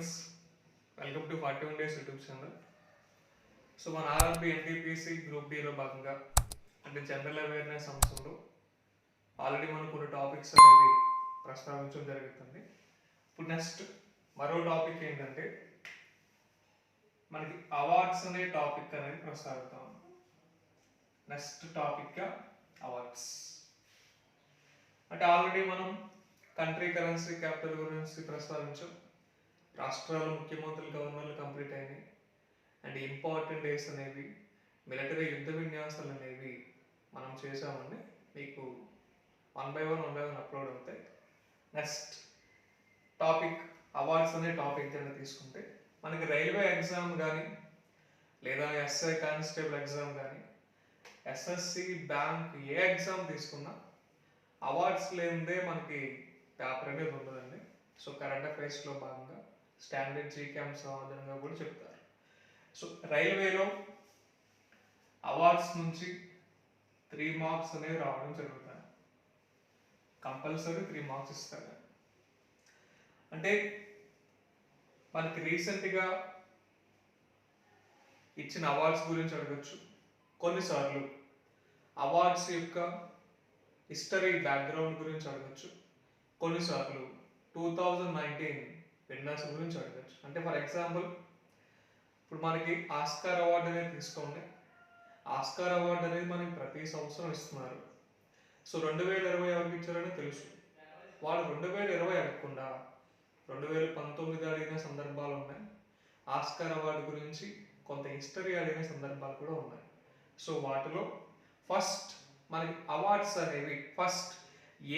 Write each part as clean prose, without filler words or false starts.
Friends, welcome to 41 days YouTube channel. So మన RRB NTPC group డీలో భాగంగా అంటే జనరల్ అవేర్నెస్ అంశంలో ఆల్రెడీ మనం కొన్ని టాపిక్స్ అనేవి ప్రస్తావించడం జరుగుతుంది. ఇప్పుడు నెక్స్ట్ మరో టాపిక్ ఏంటంటే మనకి అవార్డ్స్ అనే టాపిక్ అనేది ప్రస్తావిద్దాం. నెక్స్ట్ టాపిక్గా అవార్డ్స్. అంటే ఆల్రెడీ మనం కంట్రీ కరెన్సీ క్యాపిటల్ గురించి ప్రస్తావించాం. రాష్ట్రాల ముఖ్యమంత్రులు గవర్నర్లు కంప్లీట్ అయినాయి. అండ్ ఇంపార్టెంట్ డేస్ అనేవి, మిలిటరీ యుద్ధ విన్యాసాలు అనేవి మనం చేసామని మీకు వన్ బై వన్ అప్లోడ్ అవుతాయి. నెక్స్ట్ టాపిక్ అవార్డ్స్ అనే టాపిక్ కింద తీసుకుంటే మనకి రైల్వే ఎగ్జామ్ కానీ లేదా ఎస్ఐ కానిస్టేబుల్ ఎగ్జామ్ కానీ ఎస్ఎస్సి బ్యాంక్ ఏ ఎగ్జామ్ తీసుకున్నా అవార్డ్స్ లేనిదే మనకి పేపర్ అనేది ఉండదండి. సో కరెంట్ అఫైర్స్లో భాగంగా స్టాండర్డ్ జీకేఎం సమాధానంగా కూడా చెప్తారు. సో రైల్వేలో అవార్డ్స్ నుంచి 3 మార్క్స్ అనేవి రావడం జరుగుతాయి. కంపల్సరీ 3 మార్క్స్ ఇస్తారు. అంటే మనకి రీసెంట్గా ఇచ్చిన అవార్డ్స్ గురించి అడగచ్చు. కొన్నిసార్లు అవార్డ్స్ యొక్క హిస్టరీ బ్యాక్గ్రౌండ్ గురించి అడగచ్చు. కొన్నిసార్లు 2019 విన్నర్స్ గురించి అడగచ్చు. అంటే ఫర్ ఎగ్జాంపుల్ ఇప్పుడు మనకి ఆస్కార్ అవార్డు అనేది తీసుకోండి. ఆస్కార్ అవార్డు అనేది మనకి ప్రతి సంవత్సరం ఇస్తున్నారు. సో 2020 ఎవరికి ఇచ్చారని తెలుసు. వాళ్ళు 2020 అడగకుండా 2019 అడిగిన సందర్భాలు ఉన్నాయి. ఆస్కార్ అవార్డు గురించి కొంత హిస్టరీ అడిగిన సందర్భాలు కూడా ఉన్నాయి. సో వాటిలో ఫస్ట్ మనకి అవార్డ్స్ అనేవి ఫస్ట్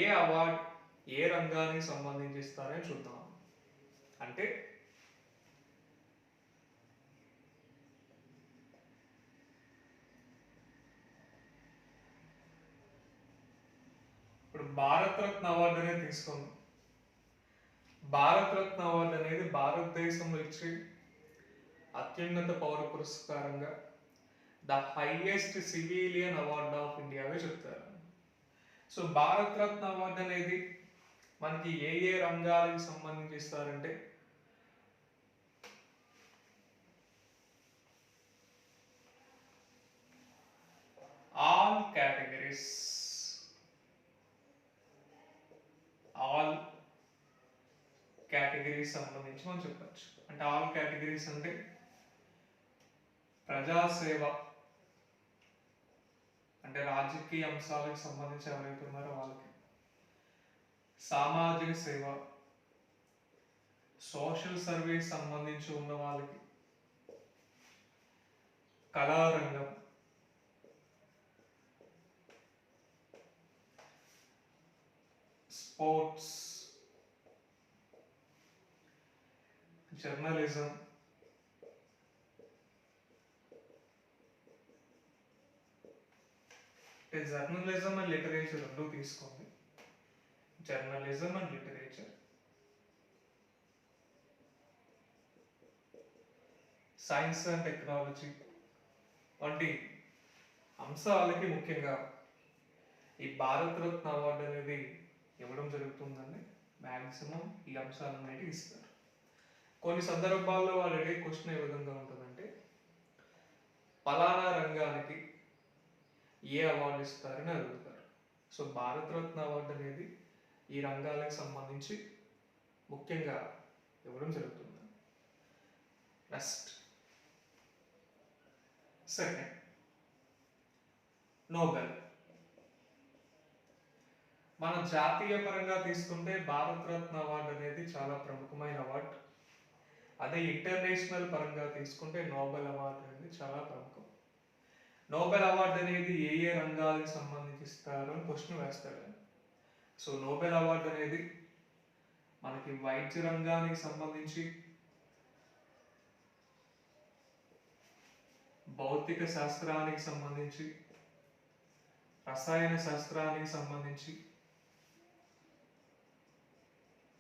ఏ అవార్డ్ ఏ రంగానికి సంబంధించి ఇస్తారని చూద్దాం. అంటే ఇప్పుడు భారతరత్న అవార్డు అనేది తీసుకుందాం. భారతరత్న అవార్డు అనేది భారతదేశంలో ఇచ్చే అత్యున్నత పౌర పురస్కారంగా the highest civilian award of ఇండియాగా చెప్తారు. సో భారతరత్న అవార్డు అనేది మనకి ఏ ఏ రంగాలకు సంబంధించి ఇస్తారంటే ఆల్ కేటగిరీస్ సంబంధించి మనం చెప్పచ్చు. అంటే ఆల్ కేటగిరీస్ అంటే ప్రజాసేవ అంటే రాజకీయ అంశాలకు సంబంధించి ఎవరైతే ఉన్నారో వాళ్ళకి, సామాజిక సేవ సోషల్ సర్వీస్ సంబంధించి ఉన్న వాళ్ళకి, కళారంగం, sports, journalism, journalism and literature రెండు తీసుకోండి. Journalism and literature, science and technology వంటి అంశాలకి ముఖ్యంగా ఈ భారతరత్న అవార్డు అనేది ఇవ్వడం జరుగుతుందండి. మ్యాక్సిమం ఈ అంశాలన్నిటి ఇస్తారు. కొన్ని సందర్భాల్లో వాళ్ళు అడిగే క్వశ్చన్ ఏ విధంగా ఉంటుందంటే పలానా రంగానికి ఏ అవార్డు ఇస్తారని అడుగుతారు. సో భారతరత్న అవార్డు అనేది ఈ రంగాలకు సంబంధించి ముఖ్యంగా ఇవ్వడం జరుగుతుంది. Next second Nobel. మన జాతీయ పరంగా తీసుకుంటే భారతరత్న అవార్డు అనేది చాలా ప్రముఖమైన అవార్డు. అదే ఇంటర్నేషనల్ పరంగా తీసుకుంటే నోబెల్ అవార్డు అనేది చాలా ప్రముఖం. నోబెల్ అవార్డు అనేది ఏ ఏ రంగాలకు సంబంధించి ఇస్తారు అని క్వశ్చన్ వేస్తాడు. సో నోబెల్ అవార్డు అనేది మనకి వైద్య రంగానికి సంబంధించి, భౌతిక శాస్త్రానికి సంబంధించి, రసాయన శాస్త్రానికి సంబంధించి,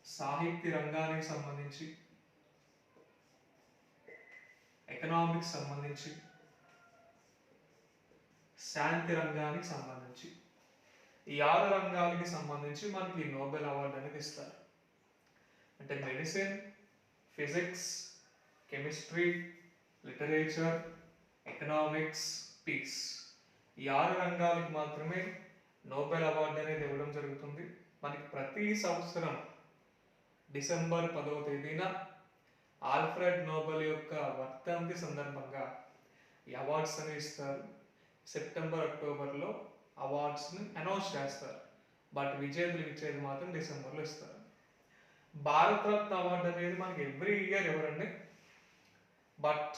సాహిత్య రంగానికి సంబంధించి, ఎకనామిక్స్ సంబంధించి, శాంతి రంగానికి సంబంధించి, ఈ 6 రంగాలకి సంబంధించి మనకి నోబెల్ అవార్డు అనేది ఇస్తారు. అంటే medicine, physics, chemistry, literature, economics, peace, ఈ 6 రంగాలకు మాత్రమే నోబెల్ అవార్డు అనేది ఇవ్వడం జరుగుతుంది. మనకి ప్రతి సంవత్సరం డిసెంబర్ 10వ తేదీన ఆల్ఫ్రెడ్ నోబెల్ యొక్క వర్ధంతి సందర్భంగా ఈ అవార్డ్స్ అని ఇస్తారు. సెప్టెంబర్, అక్టోబర్లో అవార్డ్స్ని అనౌన్స్ చేస్తారు. బట్ విజేతలు ఇచ్చేది మాత్రం డిసెంబర్లో ఇస్తారు. భారతరత్న అవార్డు అనేది మనకి ఎవ్రీ ఇయర్ ఎవరండి, బట్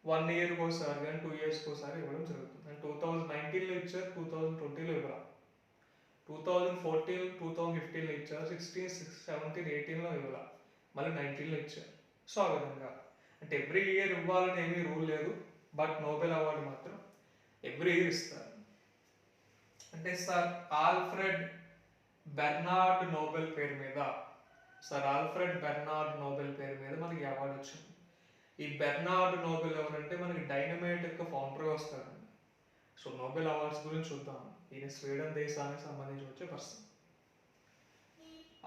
1 ఇయర్కి ఒకసారి కానీ 2 ఇయర్స్కి ఒకసారి ఇవ్వడం జరుగుతుంది. అండ్ 2019లో ఇచ్చారు, 2020లో ఇవ్వరా, 2014, 2015లో ఇచ్చారు, 16, 17, 18లో ఇవ్వరా, మళ్ళీ 19లో ఇచ్చారు. సో ఆ విధంగా అంటే ఎవ్రీ ఇయర్ ఇవ్వాలని ఏమీ రూల్ లేదు, బట్ నోబెల్ అవార్డు మాత్రం ఎవ్రీ ఇయర్ ఇస్తారు. అంటే సార్ ఆల్ఫ్రెడ్ బెర్నార్డ్ నోబెల్ పేరు మీద, మనకి అవార్డు వచ్చింది. ఈ బెర్నార్డ్ నోబెల్ ఎవరంటే మనకి డైనమైట్ యొక్క ఫౌండర్గా వస్తారండి. సో నోబెల్ అవార్డ్స్ గురించి చూద్దాం. ఈయన స్వీడన్ దేశానికి సంబంధించి వచ్చే పర్సన్.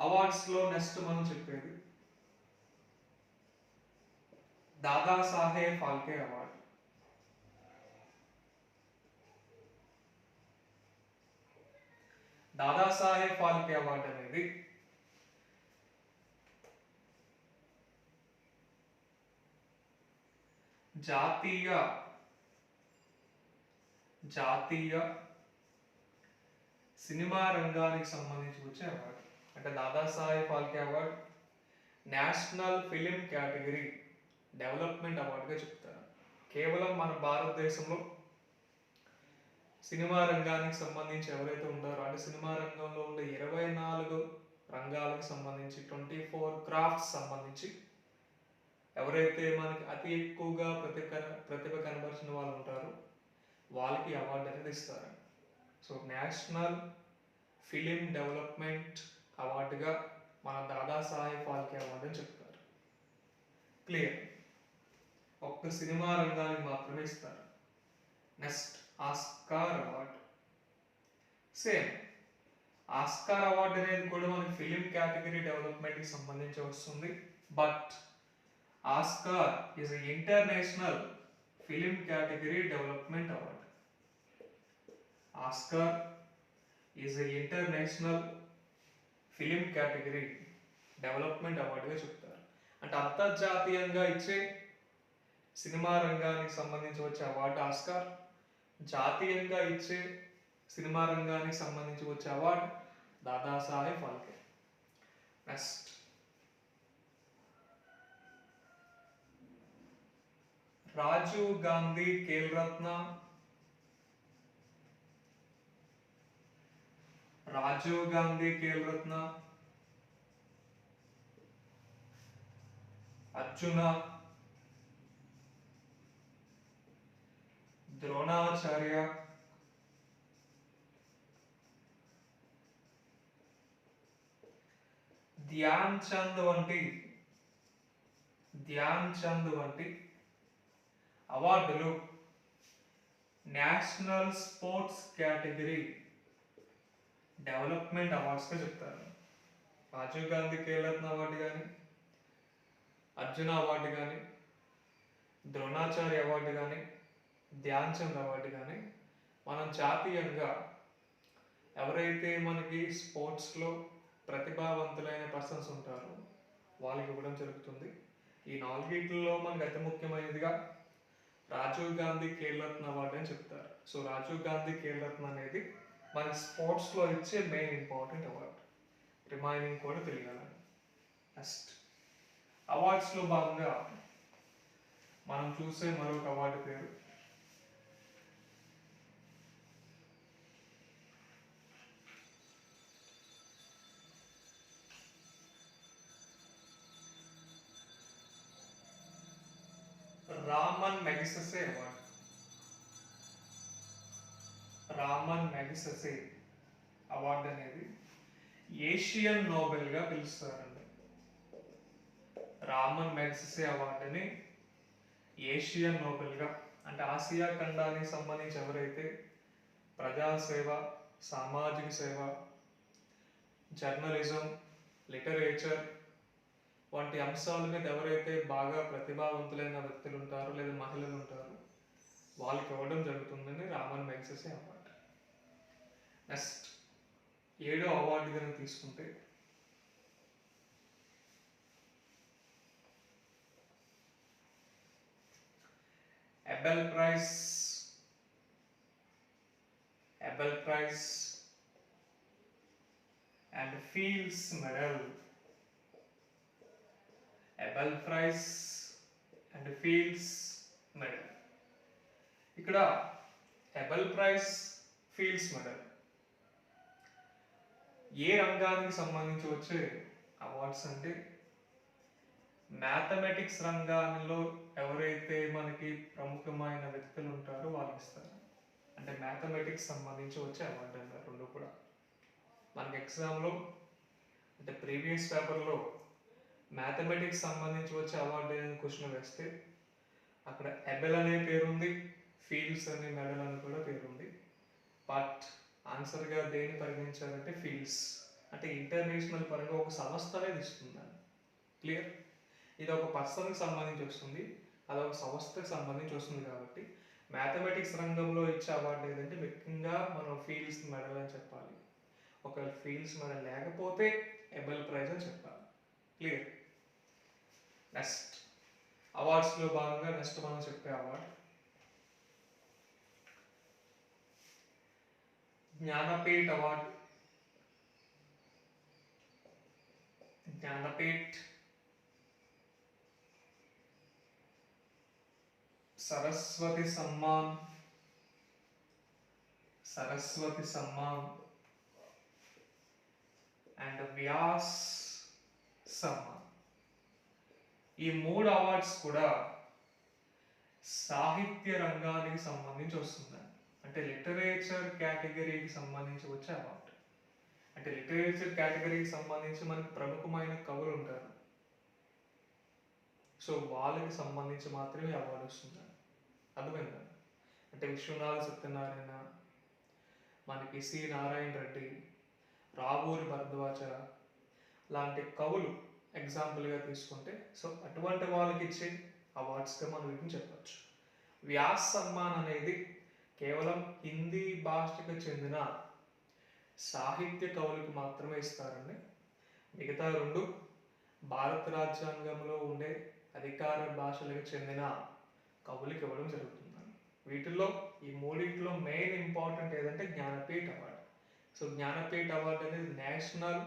అవార్డ్స్లో నెక్స్ట్ మనం చెప్పేది దాదాసాహెబ్ ఫాల్కే అవార్డు. దాదాసాహెబ్ ఫాల్కే అవార్డు అనేది జాతీయ సినిమా రంగానికి సంబంధించి వచ్చే అవార్డు. అంటే Dadasaheb Phalke award national film category development అవార్డుగా చెప్తారు. కేవలం మన భారతదేశంలో సినిమా రంగానికి సంబంధించి ఎవరైతే ఉంటారో, అంటే సినిమా రంగంలో ఉండే 24 రంగాలకు సంబంధించి 24 క్రాఫ్ట్స్ సంబంధించి ఎవరైతే మనకి అతి ఎక్కువగా ప్రతిభ కనబరిచిన వాళ్ళు ఉంటారో వాళ్ళకి అవార్డు అనేది ఇస్తారు. సో నేషనల్ ఫిలిం డెవలప్మెంట్ అవార్డుగా మన దాదాసాహెబ్ ఫాల్కే అవార్డు అని చెప్తారు. క్లియర్? ఒక్క సినిమా రంగానికి మాత్రమే ఇస్తారు. Next Oscar award. Same Oscar award అనేది కూడా మనకి ఫిలిం కేటగిరీ డెవలప్మెంట్కి సంబంధించి వస్తుంది. But Oscar is international film category development award. Oscar is international film category development అవార్డుగా చెప్తారు. అంటే అంతర్జాతీయంగా ఇచ్చే సినిమా రంగానికి సంబంధించి వచ్చే అవార్డు ఆస్కార్, జాతీయంగా ఇచ్చే సినిమా రంగానికి సంబంధించి వచ్చే అవార్డు దాదాసాహెబ్ ఫాల్కే. నెక్స్ట్ రాజీవ్ గాంధీ ఖేల్ రత్న, అర్జున, ద్రోణాచార్య, ధ్యాన్ చంద్ వంటి అవార్డులు నేషనల్ స్పోర్ట్స్ కేటగిరీ డెవలప్మెంట్ అవార్డ్స్గా చెప్తారు. రాజీవ్ గాంధీ ఖేల్ రత్న అవార్డు కానీ, అర్జున అవార్డు కానీ, ద్రోణాచార్య అవార్డు కానీ, ధ్యాన్ చంద్ అవార్డు కానీ మనం జాతీయంగా ఎవరైతే మనకి స్పోర్ట్స్లో ప్రతిభావంతులైన పర్సన్స్ ఉంటారో వాళ్ళకి ఇవ్వడం జరుగుతుంది. ఈ 4 మనకు అతి ముఖ్యమైనదిగా రాజీవ్ గాంధీ ఖేల్ రత్న అవార్డు అని చెప్తారు. సో రాజీవ్ గాంధీ ఖేల్ రత్న అనేది మన స్పోర్ట్స్లో ఇచ్చే మెయిన్ ఇంపార్టెంట్ అవార్డు. రిమైనింగ్ కూడా తెలియాలని. నెక్స్ట్ అవార్డ్స్లో భాగంగా మనం చూసే మరొక అవార్డు పేరు Ramon Magsaysay award. Ramon Magsaysay award అనేది ఏషియన్ నోబెల్గా పిలుస్తారండి. రామన్ మెగ్సెసే అవార్డుని ఏషియన్ నోబెల్గా, అంటే ఆసియా ఖండానికి సంబంధించి ఎవరైతే ప్రజాసేవ, సామాజిక సేవ, జర్నలిజం, లిటరేచర్, వంటి అంశాల మీద ఎవరైతే బాగా ప్రతిభావంతులైన వ్యక్తులు ఉంటారో లేదా మహిళలు ఉంటారో వాళ్ళకి ఇవ్వడం జరుగుతుందని రామన్ మ్యాగ్సెసే అవార్డు. నెక్స్ట్ 7వ అవార్డు కనుక తీసుకుంటే Abel prize and Fields medal. Abel prize and Fields medal. ఇక్కడ ఎబెల్ ప్రైజ్, ఫీల్డ్స్ మెడల్ ఏ రంగానికి సంబంధించి వచ్చే అవార్డ్స్ అంటే మ్యాథమెటిక్స్ రంగంలో ఎవరైతే మనకి ప్రముఖమైన వ్యక్తులు ఉంటారో వాళ్ళు ఇస్తారు. అంటే మ్యాథమెటిక్స్ సంబంధించి వచ్చే అవార్డు అన్నారు రెండు కూడా. మనకి ఎగ్జామ్లో అంటే ప్రీవియస్ పేపర్లో మ్యాథమెటిక్స్ సంబంధించి వచ్చే అవార్డు అనే క్వశ్చన్ వేస్తే అక్కడ ఎబెల్ అనే పేరుంది, ఫీల్డ్స్ అనే మెడల్ అని కూడా పేరుంది. బట్ ఆన్సర్గా దేన్ని పరిగణించాలంటే ఫీల్డ్స్. అంటే ఇంటర్నేషనల్ పరంగా ఒక సంస్థ అనేది ఇస్తుంది. క్లియర్? ఇది ఒక పర్సన్కి సంబంధించి వస్తుంది, అదొక సంస్థకి సంబంధించి వస్తుంది. కాబట్టి మ్యాథమెటిక్స్ రంగంలో ఇచ్చే అవార్డు ఏదంటే ముఖ్యంగా మనం ఫీల్డ్స్ మెడల్ అని చెప్పాలి. ఒకవేళ ఫీల్డ్స్ మెడల్ లేకపోతే ఎబెల్ ప్రైజ్ అని చెప్పాలి. క్లియర్? నెక్స్ట్ అవార్డ్స్లో భాగంగా నెక్స్ట్ మనం చెప్పే award Jnanpith award. Jnanpith, Saraswati Samman and Vyas Samman. ఈ 3 అవార్డ్స్ కూడా సాహిత్య రంగానికి సంబంధించి వస్తుంది. అంటే లిటరేచర్ కేటగిరీకి సంబంధించి వచ్చే అవార్డు. అంటే లిటరేచర్ కేటగిరీకి సంబంధించి మనకి ప్రముఖమైన కవులు ఉంటారు, సో వాళ్ళకి సంబంధించి మాత్రమే అవార్డు వస్తుంది. అర్థమైందా? అంటే విశ్వనాథ సత్యనారాయణ, మనకి సి నారాయణ రెడ్డి, రావూరి భరద్వాజ లాంటి కవులు ఎగ్జాంపుల్గా తీసుకుంటే సో అటువంటి వాళ్ళకి ఇచ్చే అవార్డ్స్గా మనం వీటిని చెప్పచ్చు. వ్యాస్ సమ్మాన్ అనేది కేవలం హిందీ భాషకు చెందిన సాహిత్య కవులకు మాత్రమే ఇస్తారండి. మిగతా 2 భారత రాజ్యాంగంలో ఉండే అధికార భాషలకు చెందిన కవులకు ఇవ్వడం జరుగుతుంది. వీటిల్లో ఈ 3 మెయిన్ ఇంపార్టెంట్ ఏదంటే Jnanpith award. So Jnanpith award అనేది నేషనల్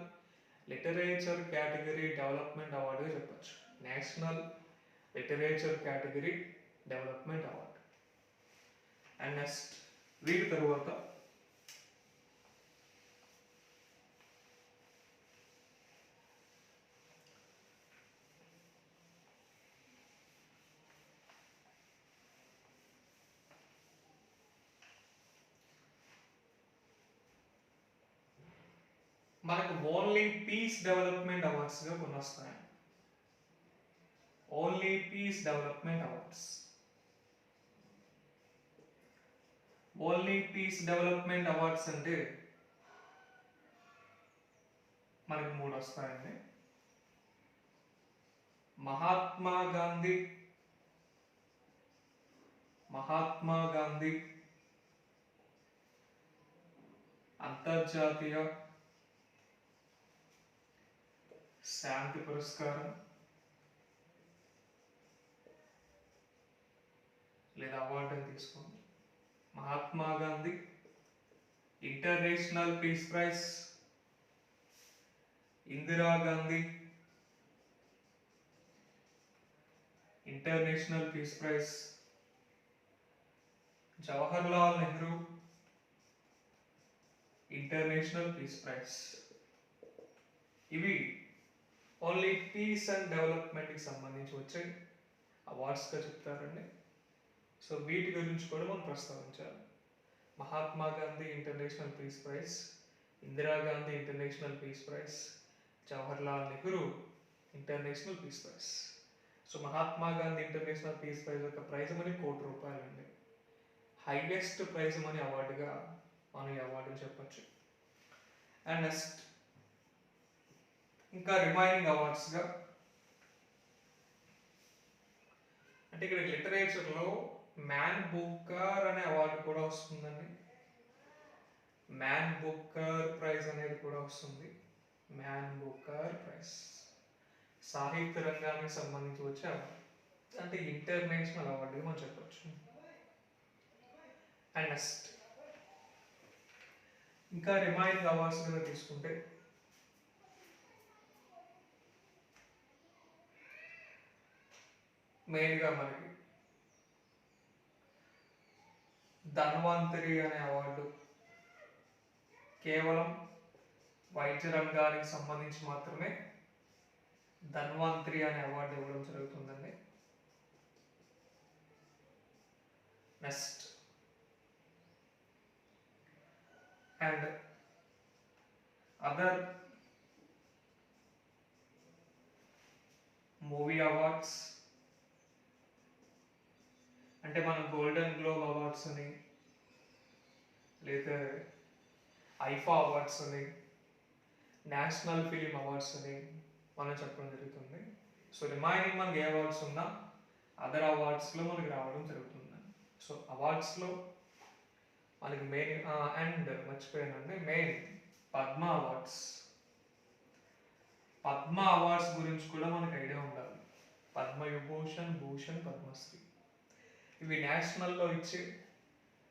లిటరేచర్ కేటగిరీ డెవలప్మెంట్ అవార్డుగా చెప్పచ్చు. National literature category development award. And next వీటి తరువాత మనకు ఓన్లీ పీస్ డెవలప్మెంట్ అవార్డ్స్గా కొన్ని వస్తాయి. Only peace development awards. Only peace development awards అంటే మనకి 3 వస్తాయండి. మహాత్మా గాంధీ అంతర్జాతీయ శాంతి పురస్కారం లేదా అవార్డు అని తీసుకోండి. Mahatma Gandhi international peace prize, Indira Gandhi international peace prize, Jawaharlal Nehru international peace praise. ఇవి ఓన్లీ పీస్ అండ్ డెవలప్మెంట్కి సంబంధించి వచ్చే అవార్డ్స్గా చెప్తారండి. సో వీటి గురించి కూడా మనం ప్రస్తావించాలి. Mahatma Gandhi international peace prize, Indira Gandhi international peace prize, Jawaharlal Nehru international peace prize. So Mahatma Gandhi international peace prize యొక్క ప్రైజ్ మనీ ₹1,00,00,000 అండి. హైయెస్ట్ ప్రైజ్ మనీ అవార్డుగా మనం ఈ అవార్డుని చెప్పచ్చు. అండ్ నెక్స్ట్ ఇంకా రిమైనింగ్ అవార్డ్స్గా అంటే ఇక్కడ లిటరేచర్లో మ్యాన్ బుక్కర్ అనే అవార్డు కూడా వస్తుందండి. మ్యాన్ బుక్కర్ ప్రైజ్ అనేది కూడా వస్తుంది. మ్యాన్ బుక్కర్ ప్రైజ్ సాహిత్య రంగానికి సంబంధించి వచ్చే అవార్డు, అంటే ఇంటర్నేషనల్ అవార్డుగా మనం చెప్పచ్చు. అండ్ నెక్స్ట్ ఇంకా రిమైనింగ్ అవార్డ్స్ కింద తీసుకుంటే మెయిన్గా మనకి ధన్వంతరి అనే అవార్డు కేవలం వైద్య రంగానికి సంబంధించి మాత్రమే ధన్వంతరి అనే అవార్డు ఇవ్వడం జరుగుతుందండి. Next and other movie awards అంటే మన గోల్డెన్ గ్లోబ్ అవార్డ్స్ అని లేదా ఐఫా అవార్డ్స్ అని నేషనల్ ఫిలిం అవార్డ్స్ అని మనం చెప్పడం జరుగుతుంది. సో రిమైనింగ్ మనకి ఏ అవార్డ్స్ ఉన్నా అదర్ అవార్డ్స్లో మనకి రావడం జరుగుతుంది. సో అవార్డ్స్లో మనకి మెయిన్ అండ్ మర్చిపోయానండి, main Padma awards. Padma awards గురించి కూడా మనకు ఐడియా ఉండాలి. పద్మ విభూషణ్, భూషణ్, పద్మశ్రీ ఇవి నేషనల్లో ఇచ్చి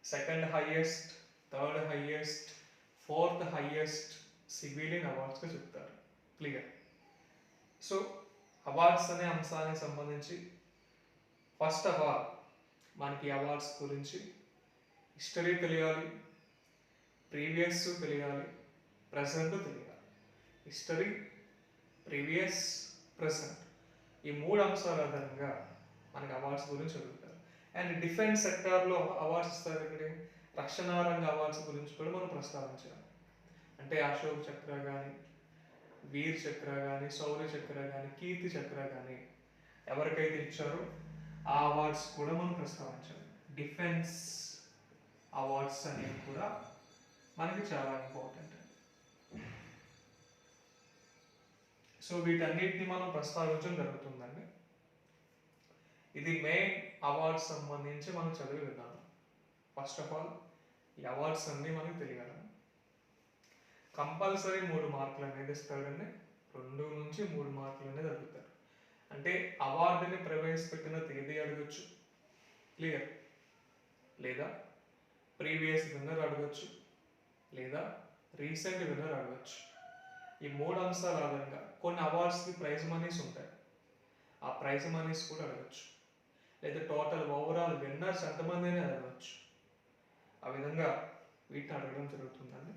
second highest, third highest, fourth highest civilian అవార్డ్స్గా చెప్తారు. క్లియర్. సో అవార్డ్స్ అనే అంశానికి సంబంధించి ఫస్ట్ ఆఫ్ ఆల్ మనకి అవార్డ్స్ గురించి హిస్టరీ తెలియాలి, ప్రీవియస్ తెలియాలి, ప్రజెంట్ తెలియాలి. హిస్టరీ, ప్రీవియస్, ప్రజెంట్ ఈ మూడు అంశాల ఆధారంగా మనకి అవార్డ్స్ గురించి అడుగుతారు. అండ్ డిఫెన్స్ సెక్టార్లో అవార్డ్స్ ఇస్తారు. ఇక్కడ రక్షణ రంగ అవార్డ్స్ గురించి కూడా మనం ప్రస్తావించాలి. అంటే అశోక్ చక్ర కానీ, వీర్ చక్ర కానీ, శౌర్య చక్ర కానీ, కీర్తి చక్ర కానీ ఎవరికైతే ఇచ్చారో ఆ అవార్డ్స్ కూడా మనం ప్రస్తావించాలి. డిఫెన్స్ అవార్డ్స్ అనేవి కూడా మనకి చాలా ఇంపార్టెంట్. సో వీటన్నిటిని మనం ప్రస్తావించడం జరుగుతుందండి. ఇది మెయిన్ అవార్డ్స్ సంబంధించి మనం చదివి విధానం. ఫస్ట్ ఆఫ్ ఆల్ ఈ అవార్డ్స్ అన్నీ మనకి తెలియాలి. కంపల్సరీ 3 మార్కులు అనేది ఇస్తాడండి. 2 నుంచి 3 మార్కులు అనేది అడుగుతారు. అంటే అవార్డుని ప్రవేశపెట్టిన తేదీ అడగచ్చు, క్లియర్, లేదా ప్రీవియస్ విన్నర్ అడగచ్చు, లేదా రీసెంట్ విన్నర్ అడగచ్చు. ఈ 3 అంశాల ఆధారంగా కొన్ని అవార్డ్స్కి ప్రైజ్ మనీస్ ఉంటాయి, ఆ ప్రైజ్ మనీస్ కూడా అడగచ్చు. లేదా టోటల్ ఓవరాల్ విన్నర్స్ ఎంతమంది అని అడగచ్చు. ఆ విధంగా వీటిని అడగడం జరుగుతుందండి.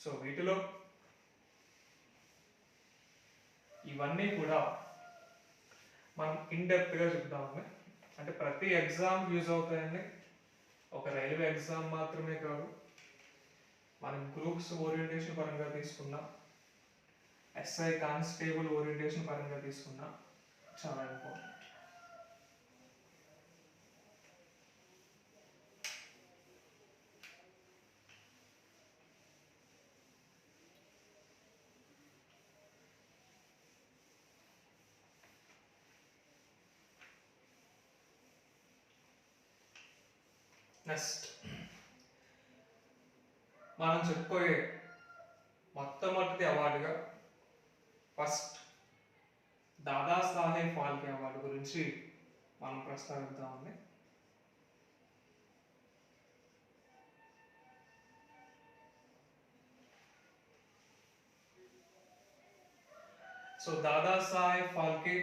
సో వీటిలో ఇవన్నీ కూడా మనం ఇన్డెప్త్గా చెప్తామండి. అంటే ప్రతి ఎగ్జామ్ యూజ్ అవుతాయండి. ఒక రైల్వే ఎగ్జామ్ మాత్రమే కాదు, మనం గ్రూప్స్ ఓరియంటేషన్ పరంగా తీసుకున్నా, ఎస్ఐ కానిస్టేబుల్ ఓరియంటేషన్ పరంగా తీసుకున్నా చాలా ఇంపార్టెంట్. నెక్స్ట్ మనం చెప్పుకోయే మొట్టమొదటి అవార్డుగా ఫస్ట్ దాదాసాహెబ్ ఫాల్కే అవార్డు గురించి మనం ప్రస్తావిద్దామండి. సో దాదాసాహెబ్ ఫాల్కే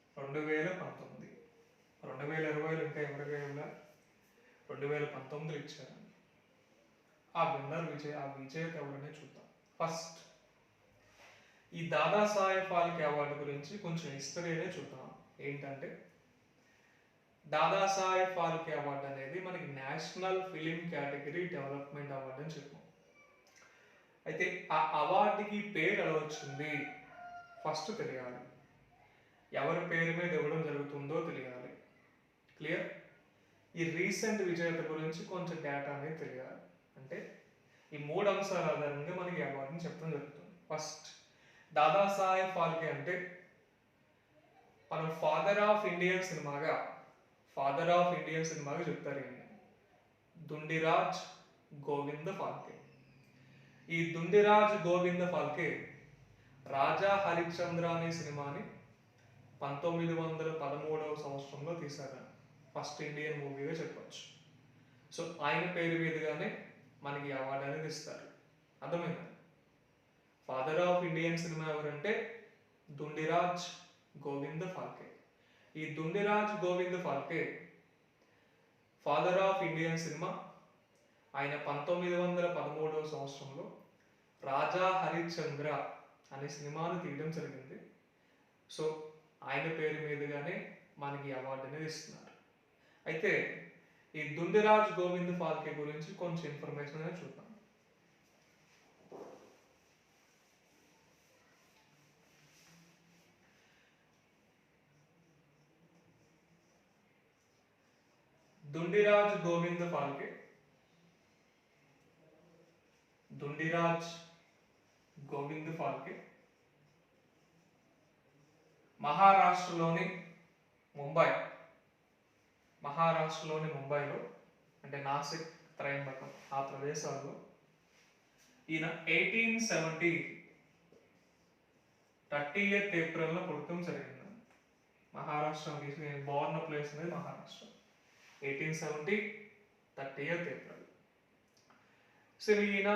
2019, 2020 ఇంకా ఎవరికైనా 2019 ఇచ్చారు. ఆ విజేత ఎవరనే చూద్దాం. ఫస్ట్ ఈ దాదాసాహెబ్ ఫాల్కే అవార్డు గురించి కొంచెం హిస్టరీనే చూద్దాం. ఏంటంటే దాదాసాహెబ్ ఫాల్కే అవార్డు అనేది మనకి national film category development award అని చెప్పాం. అయితే ఆ అవార్డుకి పేరు ఎలా వచ్చింది ఫస్ట్ తెలియాలి. ఎవరి పేరు మీద ఇవ్వడం జరుగుతుందో తెలియాలి. క్లియర్. ఈ రీసెంట్ విజేత గురించి కొంచెం డేటా అనేది తెలియాలి. అంటే ఈ 3 అంశాల ఆధారంగా మనకి అవార్డుని చెప్పడం జరుగుతుంది. ఫస్ట్ దాదాసాహెబ్ ఫాల్కే అంటే మనం ఫాదర్ ఆఫ్ ఇండియన్ సినిమాగా చెప్తారు ఈయన్ని. దుండిరాజ్ గోవింద ఫాల్కే. ఈ దుండిరాజ్ గోవింద ఫాల్కే రాజా హరిశ్చంద్ర అనే సినిమాని 1913వ సంవత్సరంలో తీశారు. ఫస్ట్ ఇండియన్ మూవీగా చెప్పొచ్చు. సో ఆయన పేరు మీదుగానే మనకి అవార్డు అనేది ఇస్తారు. అర్థమైందా? ఫాదర్ ఆఫ్ ఇండియన్ సినిమా ఎవరంటే దుండిరాజ్ గోవింద ఫాల్కే. ఈ Dhundiraj Govinda Phalke father of Indian cinema. ఆయన 1913వ సంవత్సరంలో రాజా హరిశ్చంద్ర అనే సినిమాను తీయడం జరిగింది. సో ఆయన పేరు మీదుగానే మనకి అవార్డు అనేది ఇస్తున్నారు. అయితే ఈ దుండిరాజ్ గోవింద ఫాల్కే గురించి కొంచెం ఇన్ఫర్మేషన్ అనేది చూద్దాం. దుండిరాజ్ గోవింద ఫాల్కే మహారాష్ట్రలోని ముంబైలో అంటే నాసిక్, త్రయంబకం ఆ ప్రదేశాల్లో ఈయన 1870 30th ఏప్రిల్లో పుట్టడం జరిగింది. మహారాష్ట్ర బోర్న్ ప్లేస్ అనేది మహారాష్ట్ర. 1870 30th April. సో ఈయన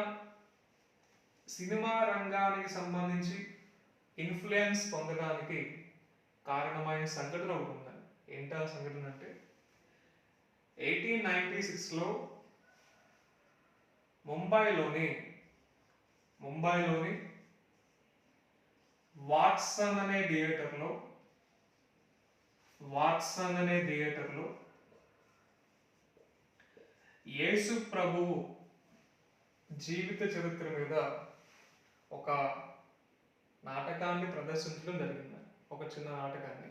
సినిమా రంగానికి సంబంధించి ఇన్ఫ్లుయెన్స్ పొందడానికి కారణమైన సంఘటన ఒకటి ఉందండి. ఏంటా సంఘటన అంటే 1896లో ముంబైలోని వాట్సన్ అనే థియేటర్లో యేసు ప్రభువు జీవిత చరిత్ర మీద ఒక నాటకాన్ని ప్రదర్శించడం జరిగింది. ఒక చిన్న నాటకాన్ని.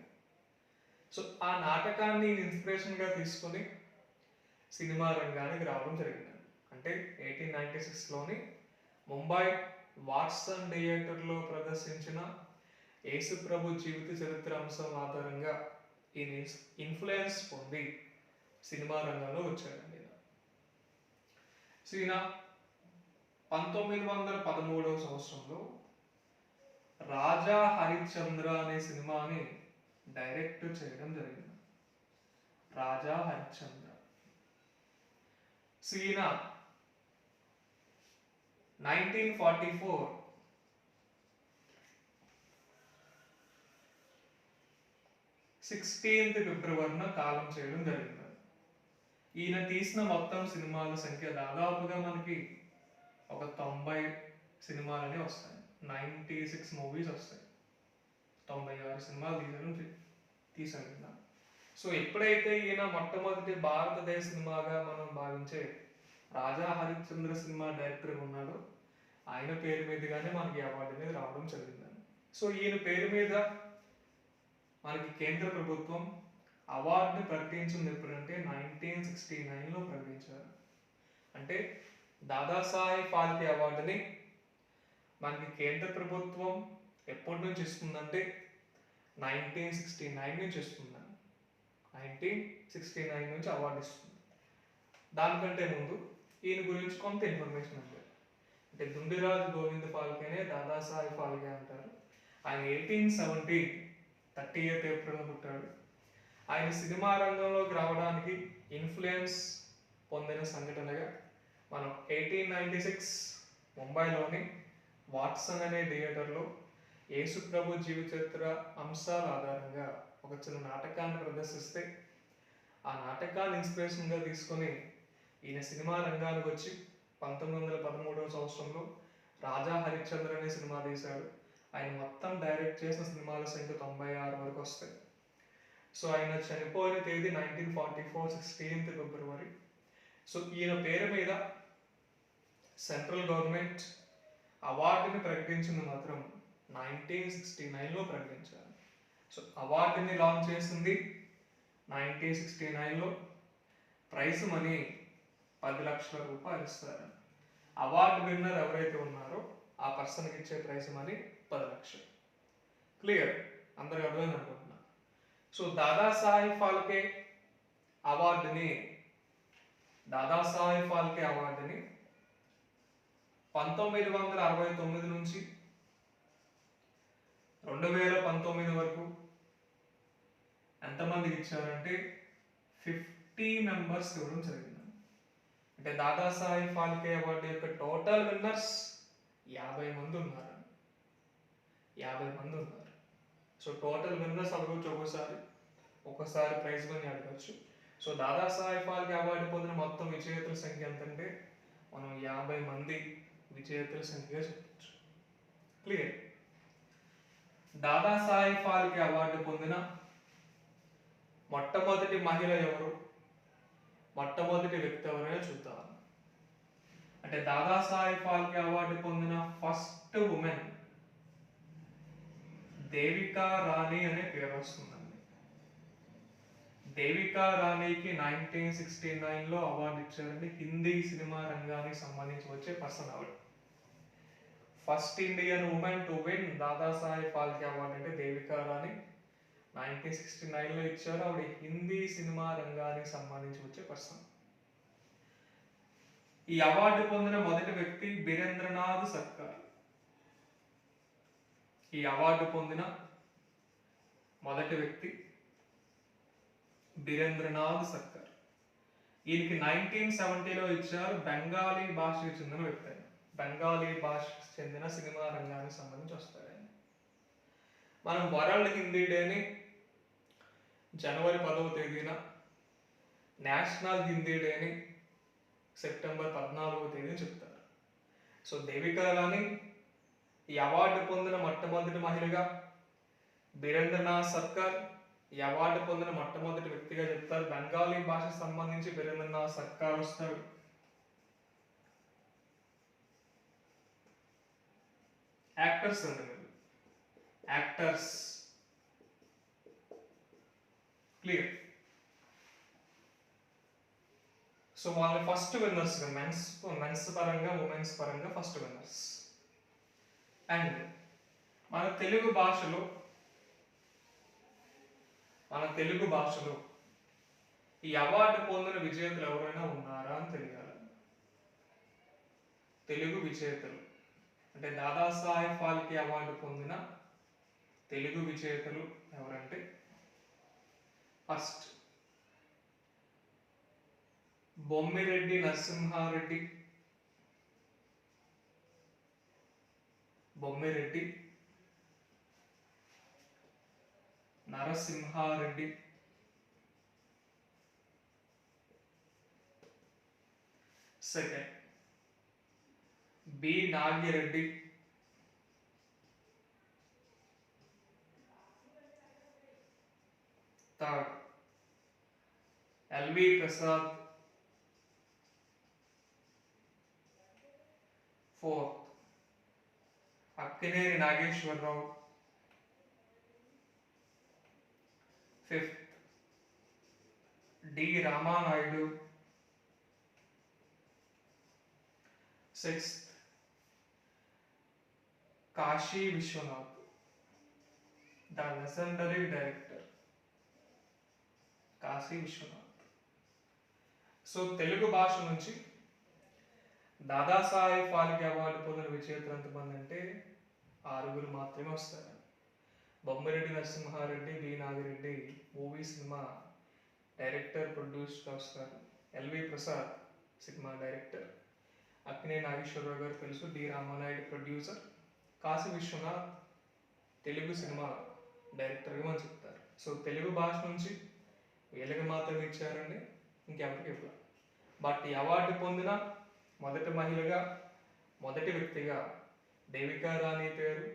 సో ఆ నాటకాన్ని ఇన్స్పిరేషన్గా తీసుకొని సినిమా రంగానికి రావడం జరిగింది. అంటే 1896లోని ముంబై వాట్సన్ థియేటర్లో ప్రదర్శించిన యేసు ప్రభు జీవిత చరిత్ర అంశం ఆధారంగా ఈయన ఇన్ఫ్లుయెన్స్ పొంది సినిమా రంగంలో వచ్చాడండి. సో ఈయన 1913వ సంవత్సరంలో రాజా హరిశ్చంద్ర అనే సినిమాని డైరెక్ట్ చేయడం జరిగింది. రాజా హరిశ్చంద్ర. సో ఈయన 1944 16th ఫిబ్రవరిన కాలం చేయడం జరిగింది. ఈయన తీసిన మొత్తం సినిమాల సంఖ్య దాదాపుగా మనకి ఒక 90 సినిమాలనే వస్తాయి. 96 మూవీస్ వస్తాయి. 96 సినిమాలు తీసాడు ఈయన. సో ఎప్పుడైతే ఈయన మొట్టమొదటి భారతదేశ సినిమాగా మనం భావించే రాజా హరిశ్చంద్ర సినిమా డైరెక్టర్ ఉన్నాడో ఆయన పేరు మీదుగానే మనకి అవార్డు అనేది రావడం జరిగింది. సో ఈయన పేరు మీద మనకి కేంద్ర ప్రభుత్వం అవార్డుని ప్రకటించింది ఎప్పుడంటే 1969లో ప్రకటించారు. అంటే దాదాసాహెబ్ ఫాల్కే అవార్డుని మనకి కేంద్ర ప్రభుత్వం ఎప్పటి నుంచి ఇస్తుందంటే 1969 నుంచి ఇస్తుంది. 1969 నుంచి అవార్డు ఇస్తుంది. దానికంటే ముందు ఈయన గురించి కొంత ఇన్ఫర్మేషన్ ఉంది. అంటే దుండిరాజ్ గోవింద ఫాల్కేనే దాదాసాహెబ్ ఫాల్కే అంటారు. ఆయన 1870 30th ఏప్రిల్ పుట్టాడు. ఆయన సినిమా రంగంలోకి రావడానికి ఇన్ఫ్లుయెన్స్ పొందిన సంఘటనగా మనం 1896 ముంబైలోని వాట్సన్ అనే థియేటర్లో యేసు ప్రభు జీవిత చరిత్ర అంశాల ఆధారంగా ఒక చిన్న నాటకాన్ని ప్రదర్శిస్తే ఆ నాటకాన్ని ఇన్స్పిరేషన్గా తీసుకొని ఈయన సినిమా రంగానికి వచ్చి 1913వ సంవత్సరంలో రాజా హరిశ్చంద్ర అనే సినిమా తీశాడు. ఆయన మొత్తం డైరెక్ట్ చేసిన సినిమాల సంఖ్య 96 వరకు వస్తాయి. సో ఆయన చనిపోయిన తేదీ 1944 16th ఫిబ్రవరి. సో ఈయన పేరు మీద సెంట్రల్ గవర్నమెంట్ అవార్డుని ప్రకటించింది మాత్రం 1969లో ప్రకటించారు. సో అవార్డుని లాంచ్ చేసింది 1969లో. ప్రైజ్ మనీ 10 లక్షల రూపాయలు ఇస్తారు. అవార్డు విన్నర్ ఎవరైతే ఉన్నారో ఆ పర్సన్కి ఇచ్చే ప్రైజ్ మనీ 10 లక్షలు. క్లియర్, అందరికి అర్థమైంది అనుకుంటున్నా. సో దాదాసాహెబ్ ఫాల్కే అవార్డుని 1969 నుంచి 2019 వరకు ఎంతమందికి ఇచ్చారంటే 50 మెంబర్స్ ఇవ్వడం జరిగింది. అంటే దాదాసాహెబ్ ఫాల్కే అవార్డు యొక్క టోటల్ విన్నర్స్ 50 మంది ఉన్నారు. 50 మంది ఉన్నారు. సో టోటల్ విన్నర్స్ అడగవచ్చు, ఒక్కోసారి ప్రైజ్ మనీ అడగచ్చు. సో దాదాసాహెబ్ ఫాల్కే అవార్డు పొందిన మొత్తం విజేతల సంఖ్య ఎంతంటే మనం 50 మంది విజేతల సంఖ్యగా చెప్పచ్చు. క్లియర్. దాదాసాహెబ్ ఫాల్కే అవార్డు పొందిన మొట్టమొదటి మహిళ ఎవరు, మొట్టమొదటి వ్యక్తి ఎవరైనా చూద్దాం. అంటే దాదాసాహెబ్ ఫాల్కే అవార్డు పొందిన ఫస్ట్ ఉమెన్ దేవికా రాణి అనే పేరు వస్తుందండి. దేవికా రాణికి 1969లో అవార్డు ఇచ్చారండి. హిందీ సినిమా రంగానికి సంబంధించి వచ్చే పర్సన్ ఆవిడ. First Indian women to win Dadasaheb Phalke award అంటే దేవికా రాణి 1969లో ఇచ్చారు. ఆవిడ హిందీ సినిమా రంగానికి సంబంధించి వచ్చే పర్సన్. ఈ అవార్డు పొందిన మొదటి వ్యక్తి బీరేంద్రనాథ్ సర్కార్. ఈ అవార్డు పొందిన మొదటి వ్యక్తి బీరేంద్రనాథ్ సర్కార్. ఈయనకి 1970లో ఇచ్చారు. బెంగాలీ భాషకు చెందిన వ్యక్తి. బెంగాలీ భాషకు చెందిన సినిమా రంగానికి సంబంధించి వస్తాడు. మనం వరల్డ్ హిందీ డేని జనవరి 10వ తేదీన, నేషనల్ హిందీ డేని సెప్టెంబర్ 14వ తేదీన చెప్తారు. సో దేవికా రాణి ఈ అవార్డు పొందిన మొట్టమొదటి మహిళగా, బీరేంద్రనాథ్ సర్కార్ ఈ అవార్డు పొందిన మొట్టమొదటి వ్యక్తిగా చెప్తారు. బెంగాలీ భాషకు సంబంధించి బీరేంద్రనాథ్ సర్కార్ వస్తారు. యాక్టర్స్ అండి, యాక్టర్స్. క్లియర్. సో వాళ్ళ ఫస్ట్ విన్నర్స్ మెన్స్ పరంగా, ఉమెన్స్ పరంగా ఫస్ట్ విన్నర్స్. అండ్ మన తెలుగు భాషలో ఈ అవార్డు పొందిన విజేతలు ఎవరైనా ఉన్నారా అని తెలియాలి. తెలుగు విజేతలు అంటే దాదాసాహెబ్ ఫాల్కే అవార్డు పొందిన తెలుగు విజేతలు ఎవరంటే, first Bommireddy Narasimha Reddy, second B Nagi Reddy, third L V Prasad, fourth Akkineni Nageswara Rao, fifth D Ramanaidu, sixth Kasi Viswanath, the legendary director Kasi Viswanath. So Telugu భాష నుంచి దాదాసాహెబ్ ఫాల్కే అవార్డు పొందిన విజేతలు ఎంతమంది అంటే 6 మాత్రమే వస్తారు. Bommireddy Narasimha Reddy, B Nagi Reddy movie cinema director, ప్రొడ్యూస్గా వస్తారు. L V Prasad cinema director, Akkineni Nageswara Rao garu తెలుసు, D Ramanaidu producer, Kasi Viswanath Telugu cinema డైరెక్టర్గా మనం చెప్తారు. సో తెలుగు భాష నుంచి వీళ్ళకి మాత్రమే ఇచ్చారండి, ఇంకెవరికి ఇవ్వాలి. బట్ ఈ అవార్డు పొందిన మొదటి మహిళగా, మొదటి వ్యక్తిగా దేవికా రాణి పేరు,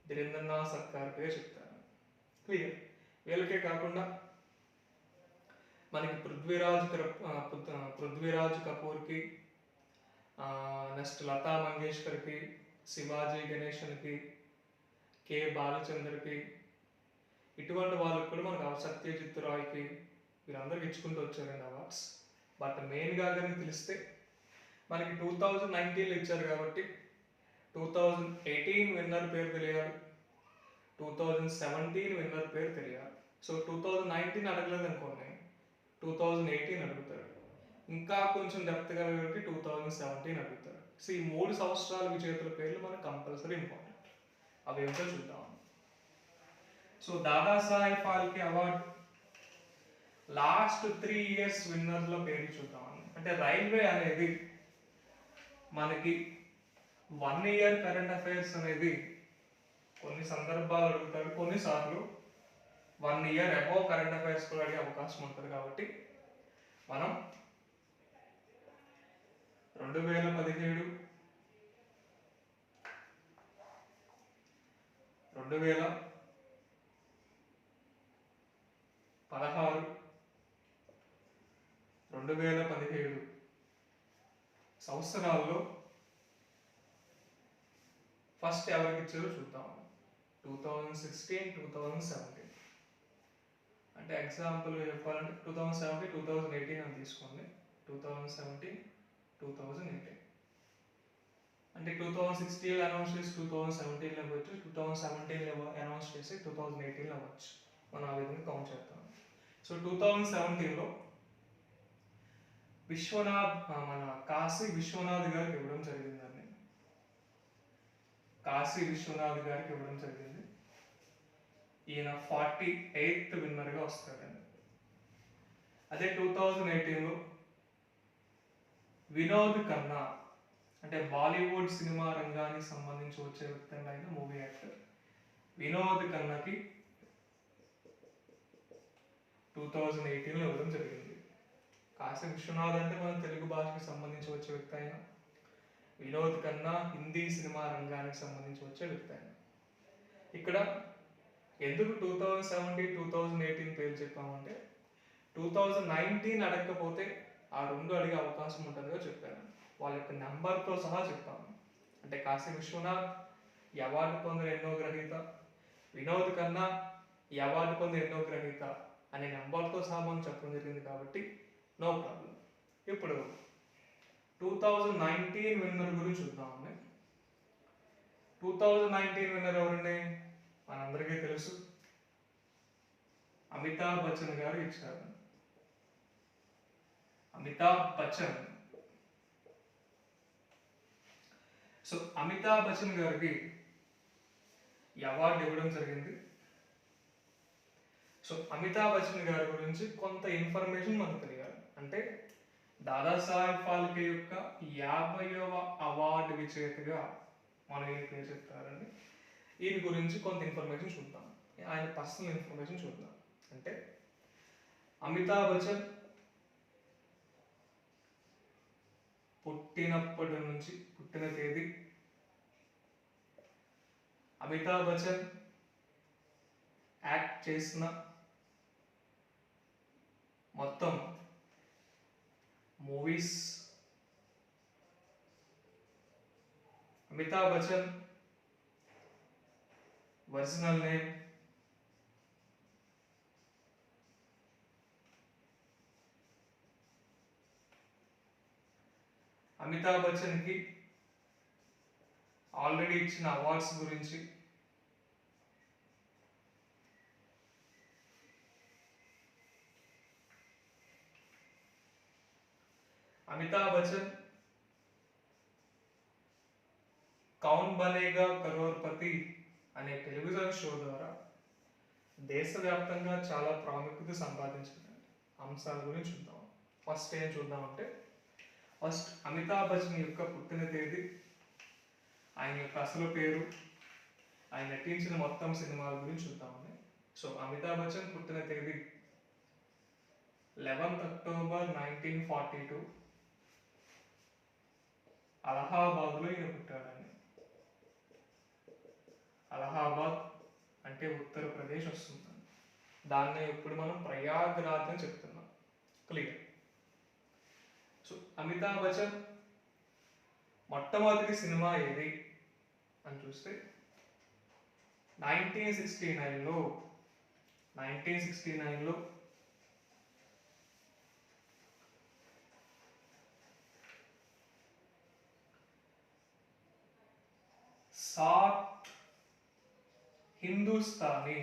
బీరేంద్రనాథ్ సర్కార్ పేరు చెప్తారు. క్లియర్. వీళ్ళకే కాకుండా మనకి పృథ్వీరాజ్ కపూర్కి, నెక్స్ట్ లతా మంగేష్కర్కి, శివాజీ గణేషన్కి, కె బాలచందర్కి, ఇటువంటి వాళ్ళకి కూడా మనకు సత్యజిత్ రాయ్కి, వీరందరికి ఇచ్చుకుంటూ వచ్చారండి అవార్డ్స్. బట్ మెయిన్గా కానీ తెలిస్తే మనకి 2019లో ఇచ్చారు కాబట్టి 2018 విన్నర్ పేరు తెలియాలి, 2017 విన్నర్ పేరు తెలియాలి. సో 2019 అడగలేదు అనుకోండి, 2018 అడుగుతాడు. ఇంకా కొంచెం డెప్త్గా వెళ్ళి 2017 అడుగుతాడు. సో ఈ 3 సంవత్సరాల విజేతల పేర్లు మనకు కంపల్సరీ ఇంపార్టెంట్. అవి ఏమిటో చూద్దాం. So Dadasaheb Phalke award last 3 years విన్నర్ల పేర్లు చూద్దాం. అంటే రైల్వే అనేది మనకి 1 year కరెంట్ అఫైర్స్ అనేది కొన్ని సందర్భాలు అడుగుతాడు, కొన్నిసార్లు 1 year అబౌవ్ కరెంట్ అఫైర్స్ కూడా అడిగే అవకాశం ఉంటుంది. కాబట్టి మనం 2017, 2016, 2017 సంవత్సరాల్లో ఫస్ట్ ఎవరికి ఇచ్చారో చూద్దాం. 2016, 2017. అంటే ఎగ్జాంపుల్ చెప్పాలంటే 2017, 2018 అని తీసుకోండి. 2017, 2018 అంటే 2016 అనౌన్స్ చేసి 2017 అవ్వచ్చు, 2017 అనౌన్స్ చేసి 2018 అవ్వచ్చు. మనం ఆ విధంగా కౌంట్ చేస్తాం. సో 2017లో మన కాశీ విశ్వనాథ్ గారికి ఇవ్వడం జరిగిందండి. కాశీ విశ్వనాథ్ గారికి ఇవ్వడం జరిగింది. ఈయన 48th విన్నర్గా వస్తాడండి. అదే 2018లో వినోద్ ఖన్నా, అంటే బాలీవుడ్ సినిమా రంగానికి సంబంధించి వచ్చే వ్యక్తి అయిన మూవీ యాక్టర్ వినోద్ ఖన్నాకి 2018లో ఇవ్వడం జరిగింది. కాశీ విశ్వనాథ్ అంటే మన తెలుగు భాషకి సంబంధించి వచ్చే వ్యక్తి అయిన, వినోద్ ఖన్నా హిందీ సినిమా రంగానికి సంబంధించి వచ్చే వ్యక్తి అయిన. ఇక్కడ ఎందుకు 2017, 2018 పేరు చెప్పామంటే 2019 అడగకపోతే ఆ 2 అడిగే అవకాశం ఉంటుందిగా చెప్పాను. వాళ్ళ యొక్క నెంబర్తో సహా చెప్తాను. అంటే కాశీ విశ్వనాథ్ ఈ అవార్డు పొందిన ఎన్నో గ్రహీత, వినోద్ ఖన్నా ఈ అవార్డు పొందిన ఎన్నో గ్రహీత అనే నెంబర్తో సహా మనం చెప్పడం జరిగింది. కాబట్టి నో ప్రాబ్లం. ఇప్పుడు 2019 విన్నర్ గురించి చూద్దామండి. 2019 విన్నర్ ఎవరండి? మనందరికీ తెలుసు, అమితాబ్ బచ్చన్ గారు ఇచ్చారు. అమితాబ్ బచ్చన్. సో అమితాబ్ బచ్చన్ గారికి ఈ అవార్డు ఇవ్వడం జరిగింది. సో అమితాబ్ బచ్చన్ గారి గురించి కొంత ఇన్ఫర్మేషన్ మనకు తెలియాలి. అంటే దాదాసాహెబ్ ఫాల్కే యొక్క 50వ అవార్డు విజేతగా మనం ఏం పేరు చెప్తారండి. ఈయన గురించి కొంత ఇన్ఫర్మేషన్ చూద్దాం. ఆయన పర్సనల్ ఇన్ఫర్మేషన్ చూద్దాం. అంటే అమితాబ్ బచ్చన్ పుట్టినప్పటి నుంచి, పుట్టిన తేదీ, అమితాబ్ బచ్చన్ యాక్ట్ చేసిన మొత్తం movies, Amitabh Bachchan original name, Amitabh బచ్చన్కి ఆల్రెడీ ఇచ్చిన అవార్డ్స్ గురించి, అమితాబ్ బచ్చన్ కౌన్ బనేగా కరోర్పతి అనే టెలివిజన్ షో ద్వారా దేశవ్యాప్తంగా చాలా ప్రాముఖ్యత సంపాదించిన అంశాల గురించి చూద్దాం. ఫస్ట్ ఏం చూద్దామంటే, ఫస్ట్ అమితాబ్ బచ్చన్ యొక్క పుట్టిన తేదీ, ఆయన యొక్క అసలు పేరు, ఆయన నటించిన మొత్తం సినిమాల గురించి చూద్దామని. సో అమితాబ్ బచ్చన్ పుట్టిన తేదీ 11th October 1942 అలహాబాద్లో ఈయన పుట్టాడండి. అలహాబాద్ అంటే ఉత్తరప్రదేశ్ వస్తుంది. దాన్ని ఇప్పుడు మనం ప్రయాగ్రాజ్ అని చెప్తున్నాం. క్లియర్. సో అమితాబ్ బచ్చన్ మొట్టమొదటి సినిమా ఏది అని చూస్తే 1969లో సాత్ హిందుస్థానీ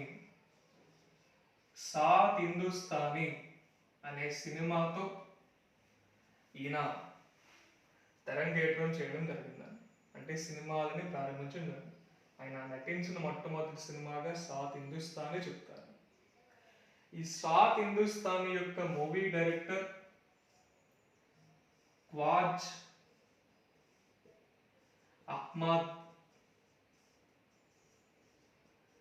సాత్ హిందుస్థానీ అనే సినిమాతో ఈయన తెరంగేట్రం చేయడం జరిగిందండి. అంటే సినిమాలని ప్రారంభించడం జరిగింది. ఆయన నటించిన మొట్టమొదటి సినిమాగా సాత్ హిందుస్థానీ చెప్తారు. ఈ సాత్ హిందుస్థానీ యొక్క మూవీ డైరెక్టర్ ఖ్వాజ్ అహ్మద్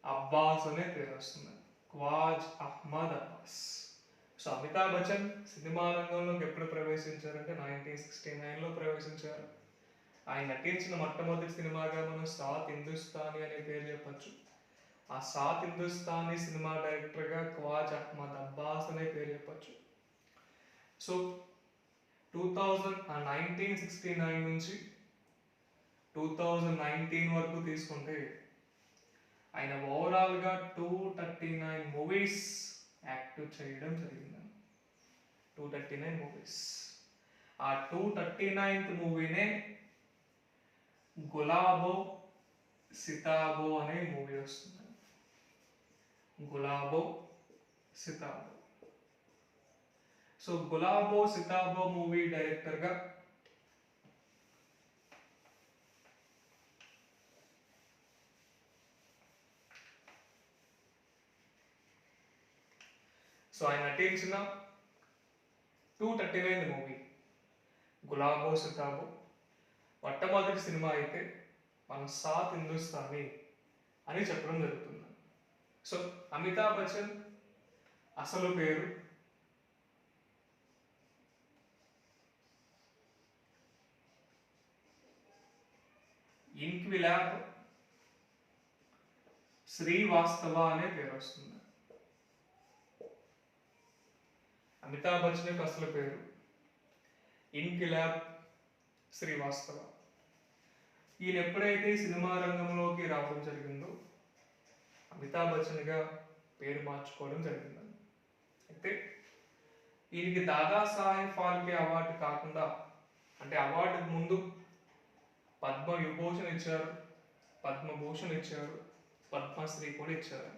అబ్బాస్ అనే పేరు వస్తుంది. ఖ్వాజ్ అహ్మద్ అబ్బాస్. సో అమితాబ్ బచ్చన్ సినిమా రంగంలోకి ఎప్పుడు ప్రవేశించారంటే 1969లో ప్రవేశించారు. ఆయన నటించిన మొట్టమొదటి సినిమాగా మనం సాత్ హిందుస్థానీ అనే పేరు చెప్పచ్చు. ఆ సాత్ హిందుస్థానీ సినిమా డైరెక్టర్గా ఖ్వాజ్ అహ్మద్ అబ్బాస్ అనే పేరు చెప్పచ్చు. సో 1969 నుంచి 2019 వరకు తీసుకుంటే ఆయన ఓవరాల్గా 239 మూవీస్ యాక్టివ్ చేయడం జరిగిందండి. 239 మూవీస్. ఆ 239th మూవీనే గులాబో సితాబో అనే మూవీ వస్తుంది. గులాబో సితాబో. సో గులాబో సితాబో మూవీ డైరెక్టర్గా సో ఆయన నటించిన 239 మూవీ గులాబో సితాబో మొట్టమొదటి సినిమా అయితే మనం సాత్ హిందుస్థానీ అని చెప్పడం జరుగుతుంది. సో అమితాబ్ బచ్చన్ అసలు పేరు ఇన్క్విలాబ్ శ్రీవాస్తవ అనే పేరు వస్తుంది. అమితాబ్ బచ్చన్ యొక్క అసలు పేరు ఇన్క్విలాబ్ శ్రీవాస్తవ. ఈయన ఎప్పుడైతే సినిమా రంగంలోకి రావడం జరిగిందో అమితాబ్ బచ్చన్గా పేరు మార్చుకోవడం జరిగింది. అయితే ఈయనకి దాదాసాహెబ్ ఫాల్కే అవార్డు కాకుండా, అంటే అవార్డుకు ముందు పద్మవిభూషణ్ ఇచ్చారు, పద్మభూషణ్ ఇచ్చారు, పద్మశ్రీ కూడా ఇచ్చారు.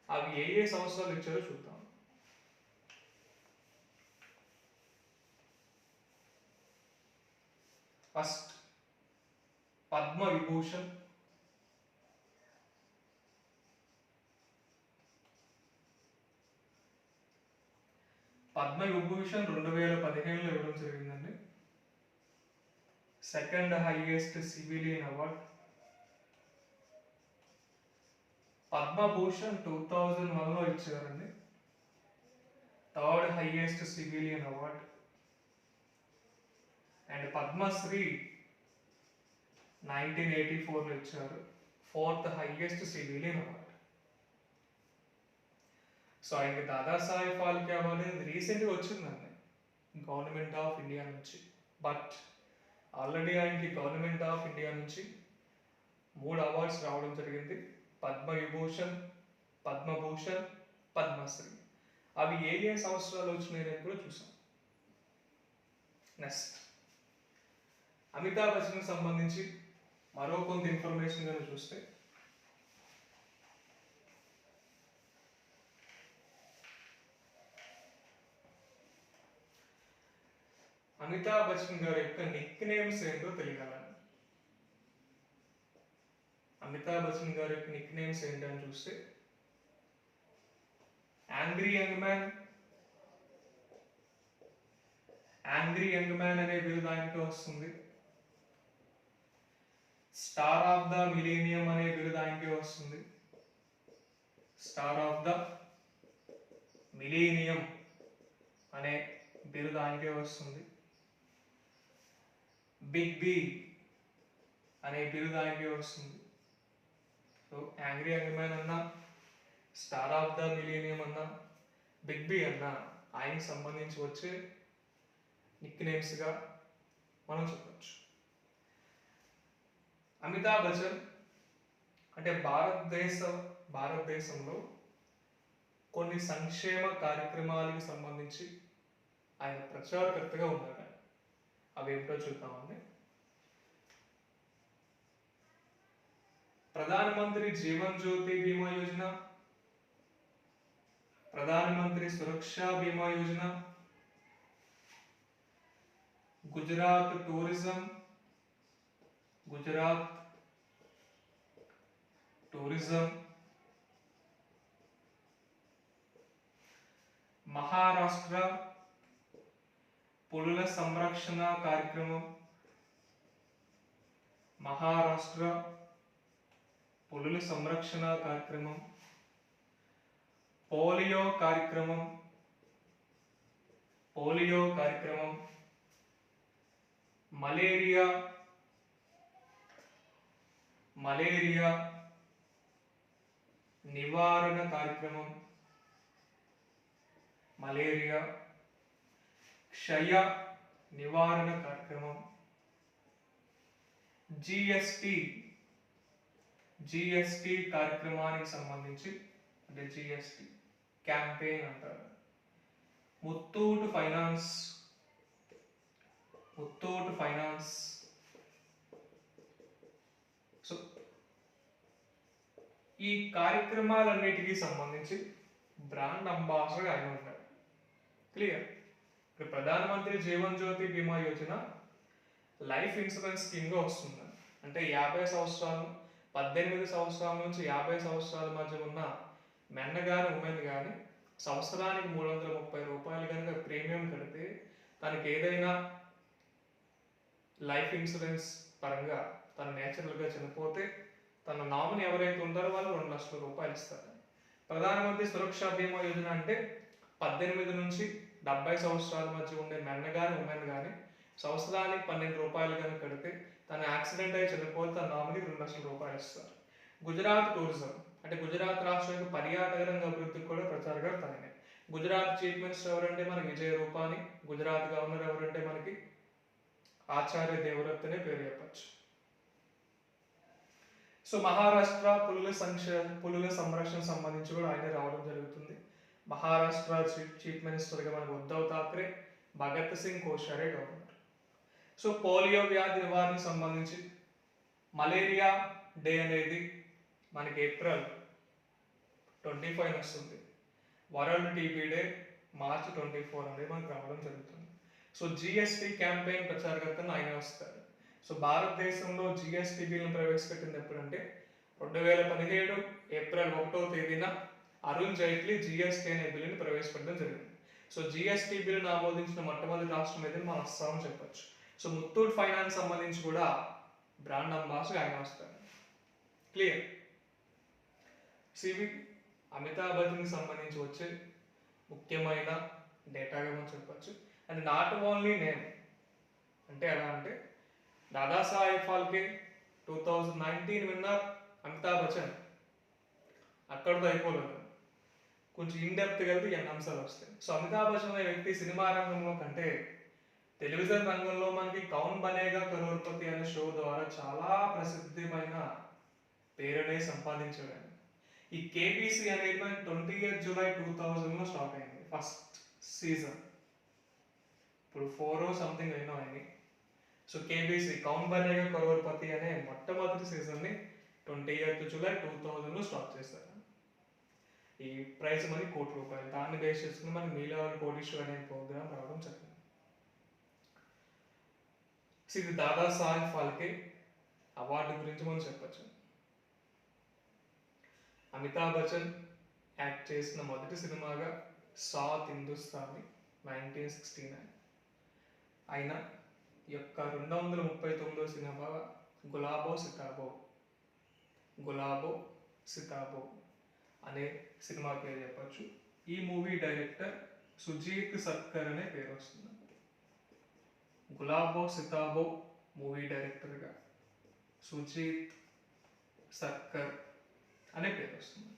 అవి ఏ ఏ సంవత్సరాలు ఇచ్చారో చూద్దాం. ఫస్ట్ పద్మవిభూషణ్ పద్మవిభూషణ్ 2015లో ఇవ్వడం జరిగిందండి. Second highest civilian award. Padma Bhushan 2001లో ఇచ్చారండి, third highest civilian award. And Padma Shri 1984లో ఇచ్చారు, fourth highest civilian award. So ఆయనకి దాదాసాహెబ్ ఫాల్కే అవార్డు రీసెంట్గా వచ్చిందండి గవర్నమెంట్ ఆఫ్ ఇండియా నుంచి. బట్ ఆల్రెడీ ఆయనకి గవర్నమెంట్ ఆఫ్ ఇండియా నుంచి 3 అవార్డ్స్ రావడం జరిగింది. పద్మవిభూషణ్, పద్మభూషణ్, పద్మశ్రీ. అవి ఏ ఏ సంవత్సరాలు వచ్చినాయని కూడా చూసాం. నెక్స్ట్ అమితాబ్ బచ్చన్కి సంబంధించి మరో కొంత ఇన్ఫర్మేషన్ కనుక చూస్తే, అమితాబ్ బచ్చన్ గారి యొక్క నిక్ నేమ్స్ ఏంటో తెలియాలని. అమితాబ్ బచ్చన్ గారి యొక్క నిక్ నేమ్స్ ఏంటని చూస్తే యాంగ్రీ యంగ్ మ్యాన్ అనే బిరుదు ఆయనకి వస్తుంది. స్టార్ ఆఫ్ ద మిలీనియం అనే బిరుదు ఆయనకి వస్తుంది. స్టార్ ఆఫ్ ద మిలీనియం అనే బిరుదు ఆయనకే వస్తుంది. బిగ్ బి అనే బిరుదు ఆయనకే వస్తుంది. సో యాంగ్రీ యంగ్ మ్యాన్ అన్నా, స్టార్ ఆఫ్ ద మిలీనియం అన్నా, బిగ్ బి అన్నా ఆయనకి సంబంధించి వచ్చే నిక్ నేమ్స్గా మనం చెప్పచ్చు. అమితాబ్ బచ్చన్ అంటే భారతదేశంలో కొన్ని సంక్షేమ కార్యక్రమాలకు సంబంధించి ఆయన ప్రచారకర్తగా ఉన్నారు. అవి ఏమిటో చూద్దామండి. ప్రధానమంత్రి జీవన్ జ్యోతి బీమా యోజన, ప్రధానమంత్రి సురక్షా బీమా యోజన, గుజరాత్ టూరిజం, మహారాష్ట్ర పులుల సంరక్షణ కార్యక్రమం, పోలియో కార్యక్రమం, మలేరియా నివారణ కార్యక్రమం, క్షయ నివారణ కార్యక్రమం, జిఎస్టి కార్యక్రమానికి సంబంధించి అంటే జిఎస్టి క్యాంపెయిన్ అంటారు. ముత్తూట్ ఫైనాన్స్ సో ఈ కార్యక్రమాలన్నిటికీ సంబంధించి బ్రాండ్ అంబాసిడర్ ఆయన ఉంటారు. క్లియర్. ఇప్పుడు ప్రధానమంత్రి జీవన్ జ్యోతి బీమా యోజన లైఫ్ ఇన్సూరెన్స్ స్కీమ్ గా వస్తుంది. అంటే 18 సంవత్సరాల నుంచి 50 సంవత్సరాల మధ్య ఉన్న మెన్ కానీ ఉమెన్ కానీ సంవత్సరానికి 330 రూపాయలు కనుక ప్రీమియం కడితే తనకి ఏదైనా లైఫ్ ఇన్సూరెన్స్ పరంగా తను నేచురల్గా చనిపోతే తన నామినీ ఎవరైతే ఉంటారో వాళ్ళు 2 లక్షల రూపాయలు ఇస్తారు. ప్రధానమంత్రి సురక్షా బీమా యోజన అంటే 18 నుంచి 70 సంవత్సరాల మధ్య ఉండే మెన్ కానీ ఉమెన్ కానీ సంవత్సరానికి 12 రూపాయలు కనుక కడితే తన యాక్సిడెంట్ అయి చనిపోతే తన నామినీ 2 లక్షల రూపాయలు ఇస్తారు. గుజరాత్ టూరిజం అంటే గుజరాత్ రాష్ట్రం యొక్క పర్యాటక రంగ అభివృద్ధికి కూడా ప్రచారంగా తననే. గుజరాత్ చీఫ్ మినిస్టర్ ఎవరంటే మనకి విజయ్ రూపాని, గుజరాత్ గవర్నర్ ఎవరంటే మనకి ఆచార్య దేవవ్రత్ అనే పేరు చెప్పచ్చు. సో మహారాష్ట్ర పులుల సంరక్షణ సంబంధించి కూడా ఆయన రావడం జరుగుతుంది. మహారాష్ట్ర చీఫ్ మినిస్టర్గా మనకు Uddhav Thackeray, Bhagat Singh Koshyari governor. So polio వ్యాధి నివారణకు సంబంధించి మలేరియా డే అనేది మనకి ఏప్రిల్ 25 వస్తుంది. వరల్డ్ టీబీ డే మార్చ్ 24 అనేది మనకు రావడం జరుగుతుంది. సో జిఎస్టి క్యాంపెయిన్ ప్రచారకర్తను ఆయన వస్తారు. సో భారతదేశంలో జిఎస్టి బిల్లును ప్రవేశపెట్టింది ఎప్పుడంటే 2017 ఏప్రిల్ 1వ తేదీన అరుణ్ జైట్లీ జిఎస్టి అనే బిల్లుని ప్రవేశపెట్టడం జరిగింది. సో జిఎస్టి బిల్లును ఆమోదించిన మొట్టమొదటి రాష్ట్రం ఏదైనా మన అస్సాం చెప్పచ్చు. సో ముత్తూట్ ఫైనాన్స్ సంబంధించి కూడా బ్రాండ్ అంబాసిడర్ ఆయన వస్తారు. క్లియర్. సివి అమితాబ్ బచ్చన్కి సంబంధించి వచ్చే ముఖ్యమైన డేటాగా మనం చెప్పచ్చు. అండ్ నాట్ ఓన్లీ నేమ్ అంటే ఎలా అంటే దాదాసాహెబ్ ఫాల్కే 2019 విన్నర్ అమితాబ్ బచ్చన్ అక్కడితో అయిపోలేదు. కొంచెం ఇన్డెప్త్గా వెళ్తే ఎన్ని అంశాలు వస్తాయి. సో అమితాబ్ బచ్చన్ అనే వ్యక్తి సినిమా రంగంలో కంటే టెలివిజన్ రంగంలో మనకి కౌన్ బనేగా కరోడ్పతి అనే షో ద్వారా చాలా ప్రసిద్ధమైన పేరునే సంపాదించాడు. ఈ కేబీసీ అనేది 20th జూలై 2000లో స్టార్ట్ అయింది ఫస్ట్ సీజన్. ఇప్పుడు 4 సంథింగ్ అయినా అయింది. సో కేబీసీ కౌన్ బనేగా కరోడ్పతి అనే మొట్టమొదటి సీజన్ని 20th జూలై 2000లో స్టార్ట్ చేశారు. ఈ ప్రైస్ మనీ ₹1,00,00,000. దాన్ని బేస్ చేసుకుని మనకి మీలవర్ కోటీశ్వర్ అనే ప్రోగ్రామ్ రావడం జరిగింది. ఇది దాదాసాహెబ్ ఫాల్కే అవార్డు గురించి మనం చెప్పచ్చు. అమితాబ్ బచ్చన్ యాక్ట్ చేసిన మొదటి సినిమాగా సాత్ హిందుస్తానీ 1969. ఆయన యొక్క 239వ సినిమా గులాబో సితాబో అనే సినిమా పేరు చెప్పచ్చు. ఈ మూవీ డైరెక్టర్ సుజీత్ సర్కర్ అనే పేరు వస్తుంది. గులాబో సితాబో మూవీ డైరెక్టర్గా సుజీత్ సర్కర్ అనే పేరు వస్తుంది.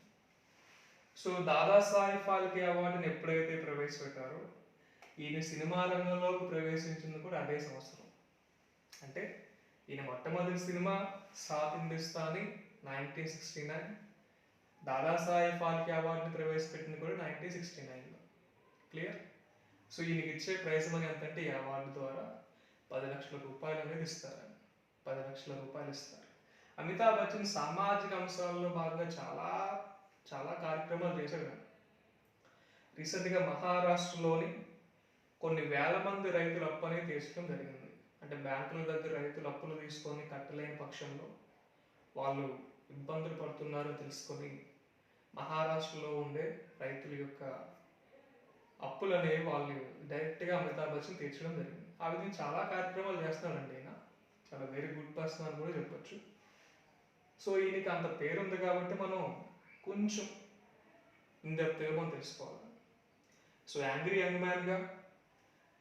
సో దాదాసాహెబ్ ఫాల్కే అవార్డుని ఎప్పుడైతే ప్రవేశపెట్టారో ఈయన సినిమా రంగంలోకి ప్రవేశించింది కూడా అదే సంవత్సరం. అంటే ఈయన మొట్టమొదటి సినిమా సాత్ హిందుస్తానీ 1969. దాదాసాహెబ్ ఫాల్కే అవార్డుని ప్రవేశపెట్టింది కూడా 1969లో. క్లియర్. సో ఈయనకి ఇచ్చే ప్రైజ్ మనీ ఎంతంటే ఈ అవార్డు ద్వారా ₹10 లక్షల అనేది ఇస్తారు. ₹10 లక్షల ఇస్తారు. అమితాబ్ బచ్చన్ సామాజిక అంశాల్లో భాగంగా చాలా చాలా కార్యక్రమాలు చేశాడు. రీసెంట్గా మహారాష్ట్రలోని కొన్ని వేల మంది రైతుల అప్పు అనేది తీర్చడం జరిగింది. అంటే బ్యాంకుల దగ్గర రైతులు అప్పులు తీసుకొని కట్టలేని పక్షంలో వాళ్ళు ఇబ్బందులు పడుతున్నారని తెలుసుకొని మహారాష్ట్రలో ఉండే రైతుల యొక్క అప్పులు అనేవి వాళ్ళు డైరెక్ట్గా అమితాబ్ బచ్చన్ తీర్చడం జరిగింది. ఆ విధంగా చాలా కార్యక్రమాలు చేస్తున్నాడండి ఆయన. చాలా వెరీ గుడ్ పర్సన్ అని కూడా చెప్పొచ్చు. సో ఈయనకి అంత పేరుంది కాబట్టి మనం కొంచెం ఇందెప్తగా మనం తెలుసుకోవాలి. సో యాంగ్రీ యంగ్ మ్యాన్గా,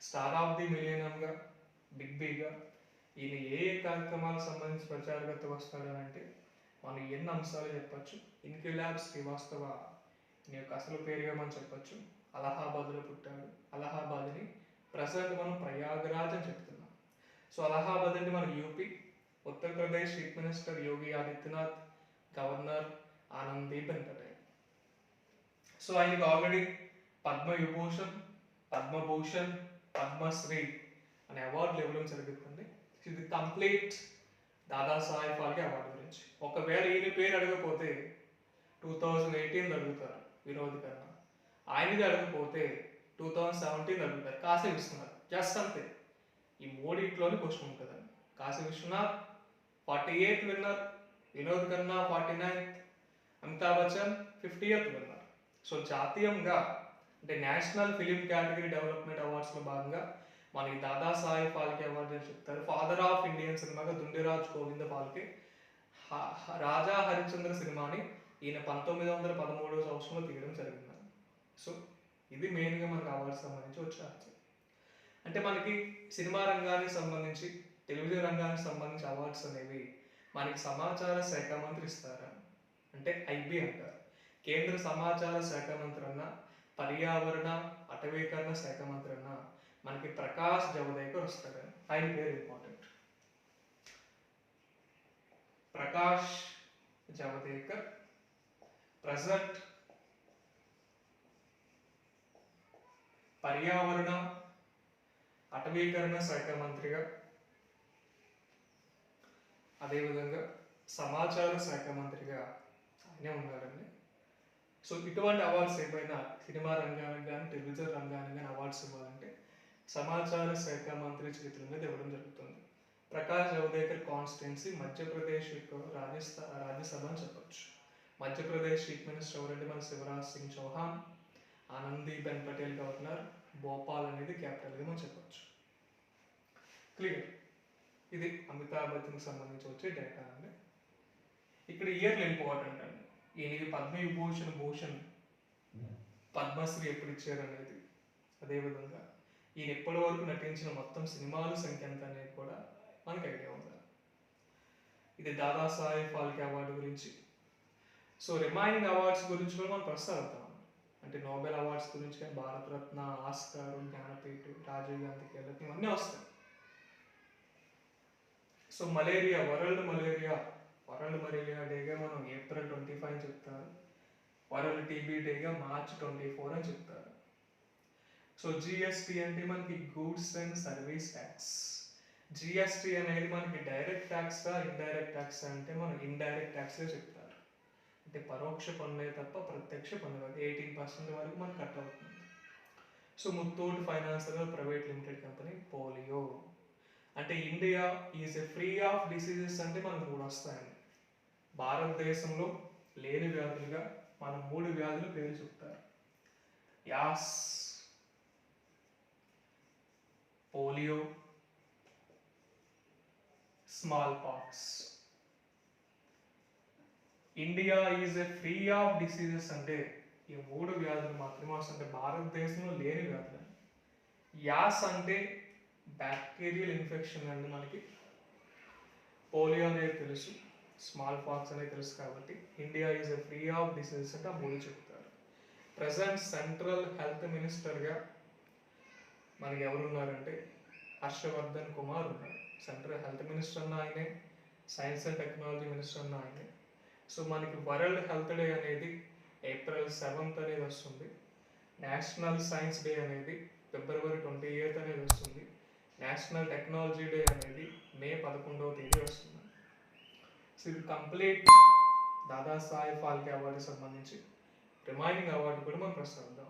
స్టార్ ఆఫ్ ది మిలియనర్గా, బిగ్ బీగా ఈయన ఏ కార్యక్రమాలకు సంబంధించి ప్రచారకర్త వస్తాడు అంటే మనం ఎన్ని అంశాలు చెప్పచ్చు. ఇన్క్విలాబ్ శ్రీవాస్తవ ఈయన యొక్క అసలు పేరుగా మనం చెప్పచ్చు. అలహాబాద్లో పుట్టాడు. అలహాబాద్ని ప్రజెంట్ మనం ప్రయాగరాజ్ అని చెప్తున్నాం. సో అలహాబాద్ అంటే మన UP, Uttar Pradesh chief minister Yogi Adityanath, governor Anandiben Patel. So ఆయనకి ఆల్రెడీ పద్మవిభూషణ్, పద్మభూషణ్, పద్మశ్రీ అనే అవార్డులు ఇవ్వడం జరుగుతుంది. ఇది కంప్లీట్ దాదాసాహెబ్ ఫాల్కే అవార్డు గురించి. ఒకవేళ ఈయన పేరు అడగకపోతే 2018 అడుగుతారు వినోద్ ఖన్నా, ఆయనది అడగకపోతే 2017 అడుగుతారు కాశీ విశ్వనాథ్. జస్ట్ అంతే, ఈ మూడింట్లోనే క్వశ్చన్ ఉంటుందండి. Kasi Viswanath 48th winner, Vinod Khanna 49th, Amitabh Bachchan 50th winner. So జాతీయంగా అంటే నేషనల్ ఫిలిం కేటగిరీ డెవలప్మెంట్ అవార్డ్స్లో భాగంగా మనకి దాదాసాహెబ్ ఫాల్కే అవార్డు అని చెప్తారు. ఫాదర్ ఆఫ్ ఇండియన్ సినిమాగా దుండిరాజ్ గోవింద ఫాల్కే రాజా హరిశ్చంద్ర సినిమాని ఈయన 1913వ సంవత్సరంలో తీయడం జరిగింది. సో ఇది మెయిన్గా మనకు అవార్డ్స్ సంబంధించి వచ్చే ఆన్సర్. అంటే మనకి సినిమా రంగానికి సంబంధించి, టెలివిజన్ రంగానికి సంబంధించి అవార్డ్స్ అనేవి మనకి సమాచార శాఖ మంత్రి ఇస్తారా అంటే ఐబీ అంటారు. కేంద్ర సమాచార శాఖ మంత్రి అన్న, పర్యావరణ అటవీకరణ శాఖ మంత్రి అన్న మనకి ప్రకాష్ జవదేకర్ వస్తాడు. ఆయన పేరు ఇంపార్టెంట్, ప్రకాష్ జవదేకర్. ప్రజెంట్ పర్యావరణ అటవీకరణ శాఖ మంత్రిగా, అదేవిధంగా సమాచార శాఖ మంత్రిగా ఆయనే ఉన్నాడండి. సో ఇటువంటి అవార్డ్స్ ఏమైనా సినిమా రంగానికి కానీ టెలివిజన్ రంగానికి కానీ అవార్డ్స్ ఇవ్వాలంటే సమాచార శాఖ మంత్రి చేతుల మీద ఇవ్వడం జరుగుతుంది. ప్రకాష్ జవదేకర్ కాన్స్టిట్యున్సీ మధ్యప్రదేశ్ యొక్క రాజ్యసభ అని చెప్పచ్చు. మధ్యప్రదేశ్ చీఫ్ మినిస్టర్ ఎవరంటే మన శివరాజ్ సింగ్ చౌహాన్, ఆనందీబెన్ పటేల్ గవర్నర్, భోపాల్ అనేది క్యాపిటల్గా మనం చెప్పచ్చు. క్లియర్. ఇది అమితాబ్ బచ్చన్కి సంబంధించి వచ్చే డేటా అండి. ఇక్కడ ఇయర్లు ఇంపార్టెంట్ అండి. ఈయనకి పద్మవిభూషణ్, భూషణ్, పద్మశ్రీ ఎప్పుడు ఇచ్చారు అనేది, అదేవిధంగా ఈయన ఎప్పటి వరకు నటించిన మొత్తం సినిమాల సంఖ్య ఎంత అనేది కూడా మనకు ఐడియా ఉండాలి. ఇది దాదాసాహెబ్ ఫాల్కే అవార్డు గురించి. సో రిమైనింగ్ అవార్డ్స్ గురించి కూడా మనం ప్రస్తావిద్దాం. అంటే నోబెల్ అవార్డ్స్ గురించి కానీ భారతరత్న, ఆస్కార్, జ్ఞానపీఠ, రాజీవ్ గాంధీ ఖేల్ ఇవన్నీ వస్తాయి. సో మలేరియా, వరల్డ్ మలేరియా డేగా మనం April 25 అని చెప్తారు. వరల్డ్ టీబీ డేగా March 24 అని చెప్తారు. సో జిఎస్టీ అంటే మనకి goods and service tax. GST అనేది మనకి డైరెక్ట్ ట్యాక్సా ఇండైరెక్ట్ ట్యాక్సా అంటే మనం ఇండైరెక్ట్ ట్యాక్స్గా చెప్తారు. అంటే పరోక్ష పన్నులే తప్ప ప్రత్యక్ష పన్ను కాదు. 18% వరకు మనకు కట్ అవుతుంది. So Muthoot finance private limited company. Polio అంటే India is a free of diseases అంటే మనకు 3 వస్తాయండి. భారతదేశంలో లేని వ్యాధులుగా మనం 3 వ్యాధులు పేరు చెప్తారు. Yaws, polio, smallpox. India is a free of diseases అంటే ఈ 3 వ్యాధులు మాత్రమే వస్తుంటే భారతదేశంలో లేని వ్యాధులు. యాస్ అంటే బ్యాక్టీరియల్ ఇన్ఫెక్షన్ అండి మనకి. పోలియో అనేది తెలుసు, స్మాల్ పాక్స్ అనేది తెలుసు కాబట్టి India is a free of diseases అంటే ఆ 3 చెప్తారు. ప్రజెంట్ సెంట్రల్ హెల్త్ మినిస్టర్గా మనకి ఎవరున్నారంటే హర్షవర్ధన్ కుమార్ ఉన్నారు. సెంట్రల్ హెల్త్ మినిస్టర్ అన్న ఆయనే, సైన్స్ అండ్ టెక్నాలజీ మినిస్టర్ అన్న ఆయనే. సో మనకి వరల్డ్ హెల్త్ డే అనేది April 7th అనేది వస్తుంది. నేషనల్ సైన్స్ డే అనేది February 28th అనేది వస్తుంది. నేషనల్ టెక్నాలజీ డే అనేది May 11వ తేదీ వస్తుంది. సో ఇది కంప్లీట్ దాదాసాహెబ్ ఫాల్కే అవార్డు సంబంధించి రిమైనింగ్ అవార్డు కూడా మనం ప్రస్తావిద్దాం.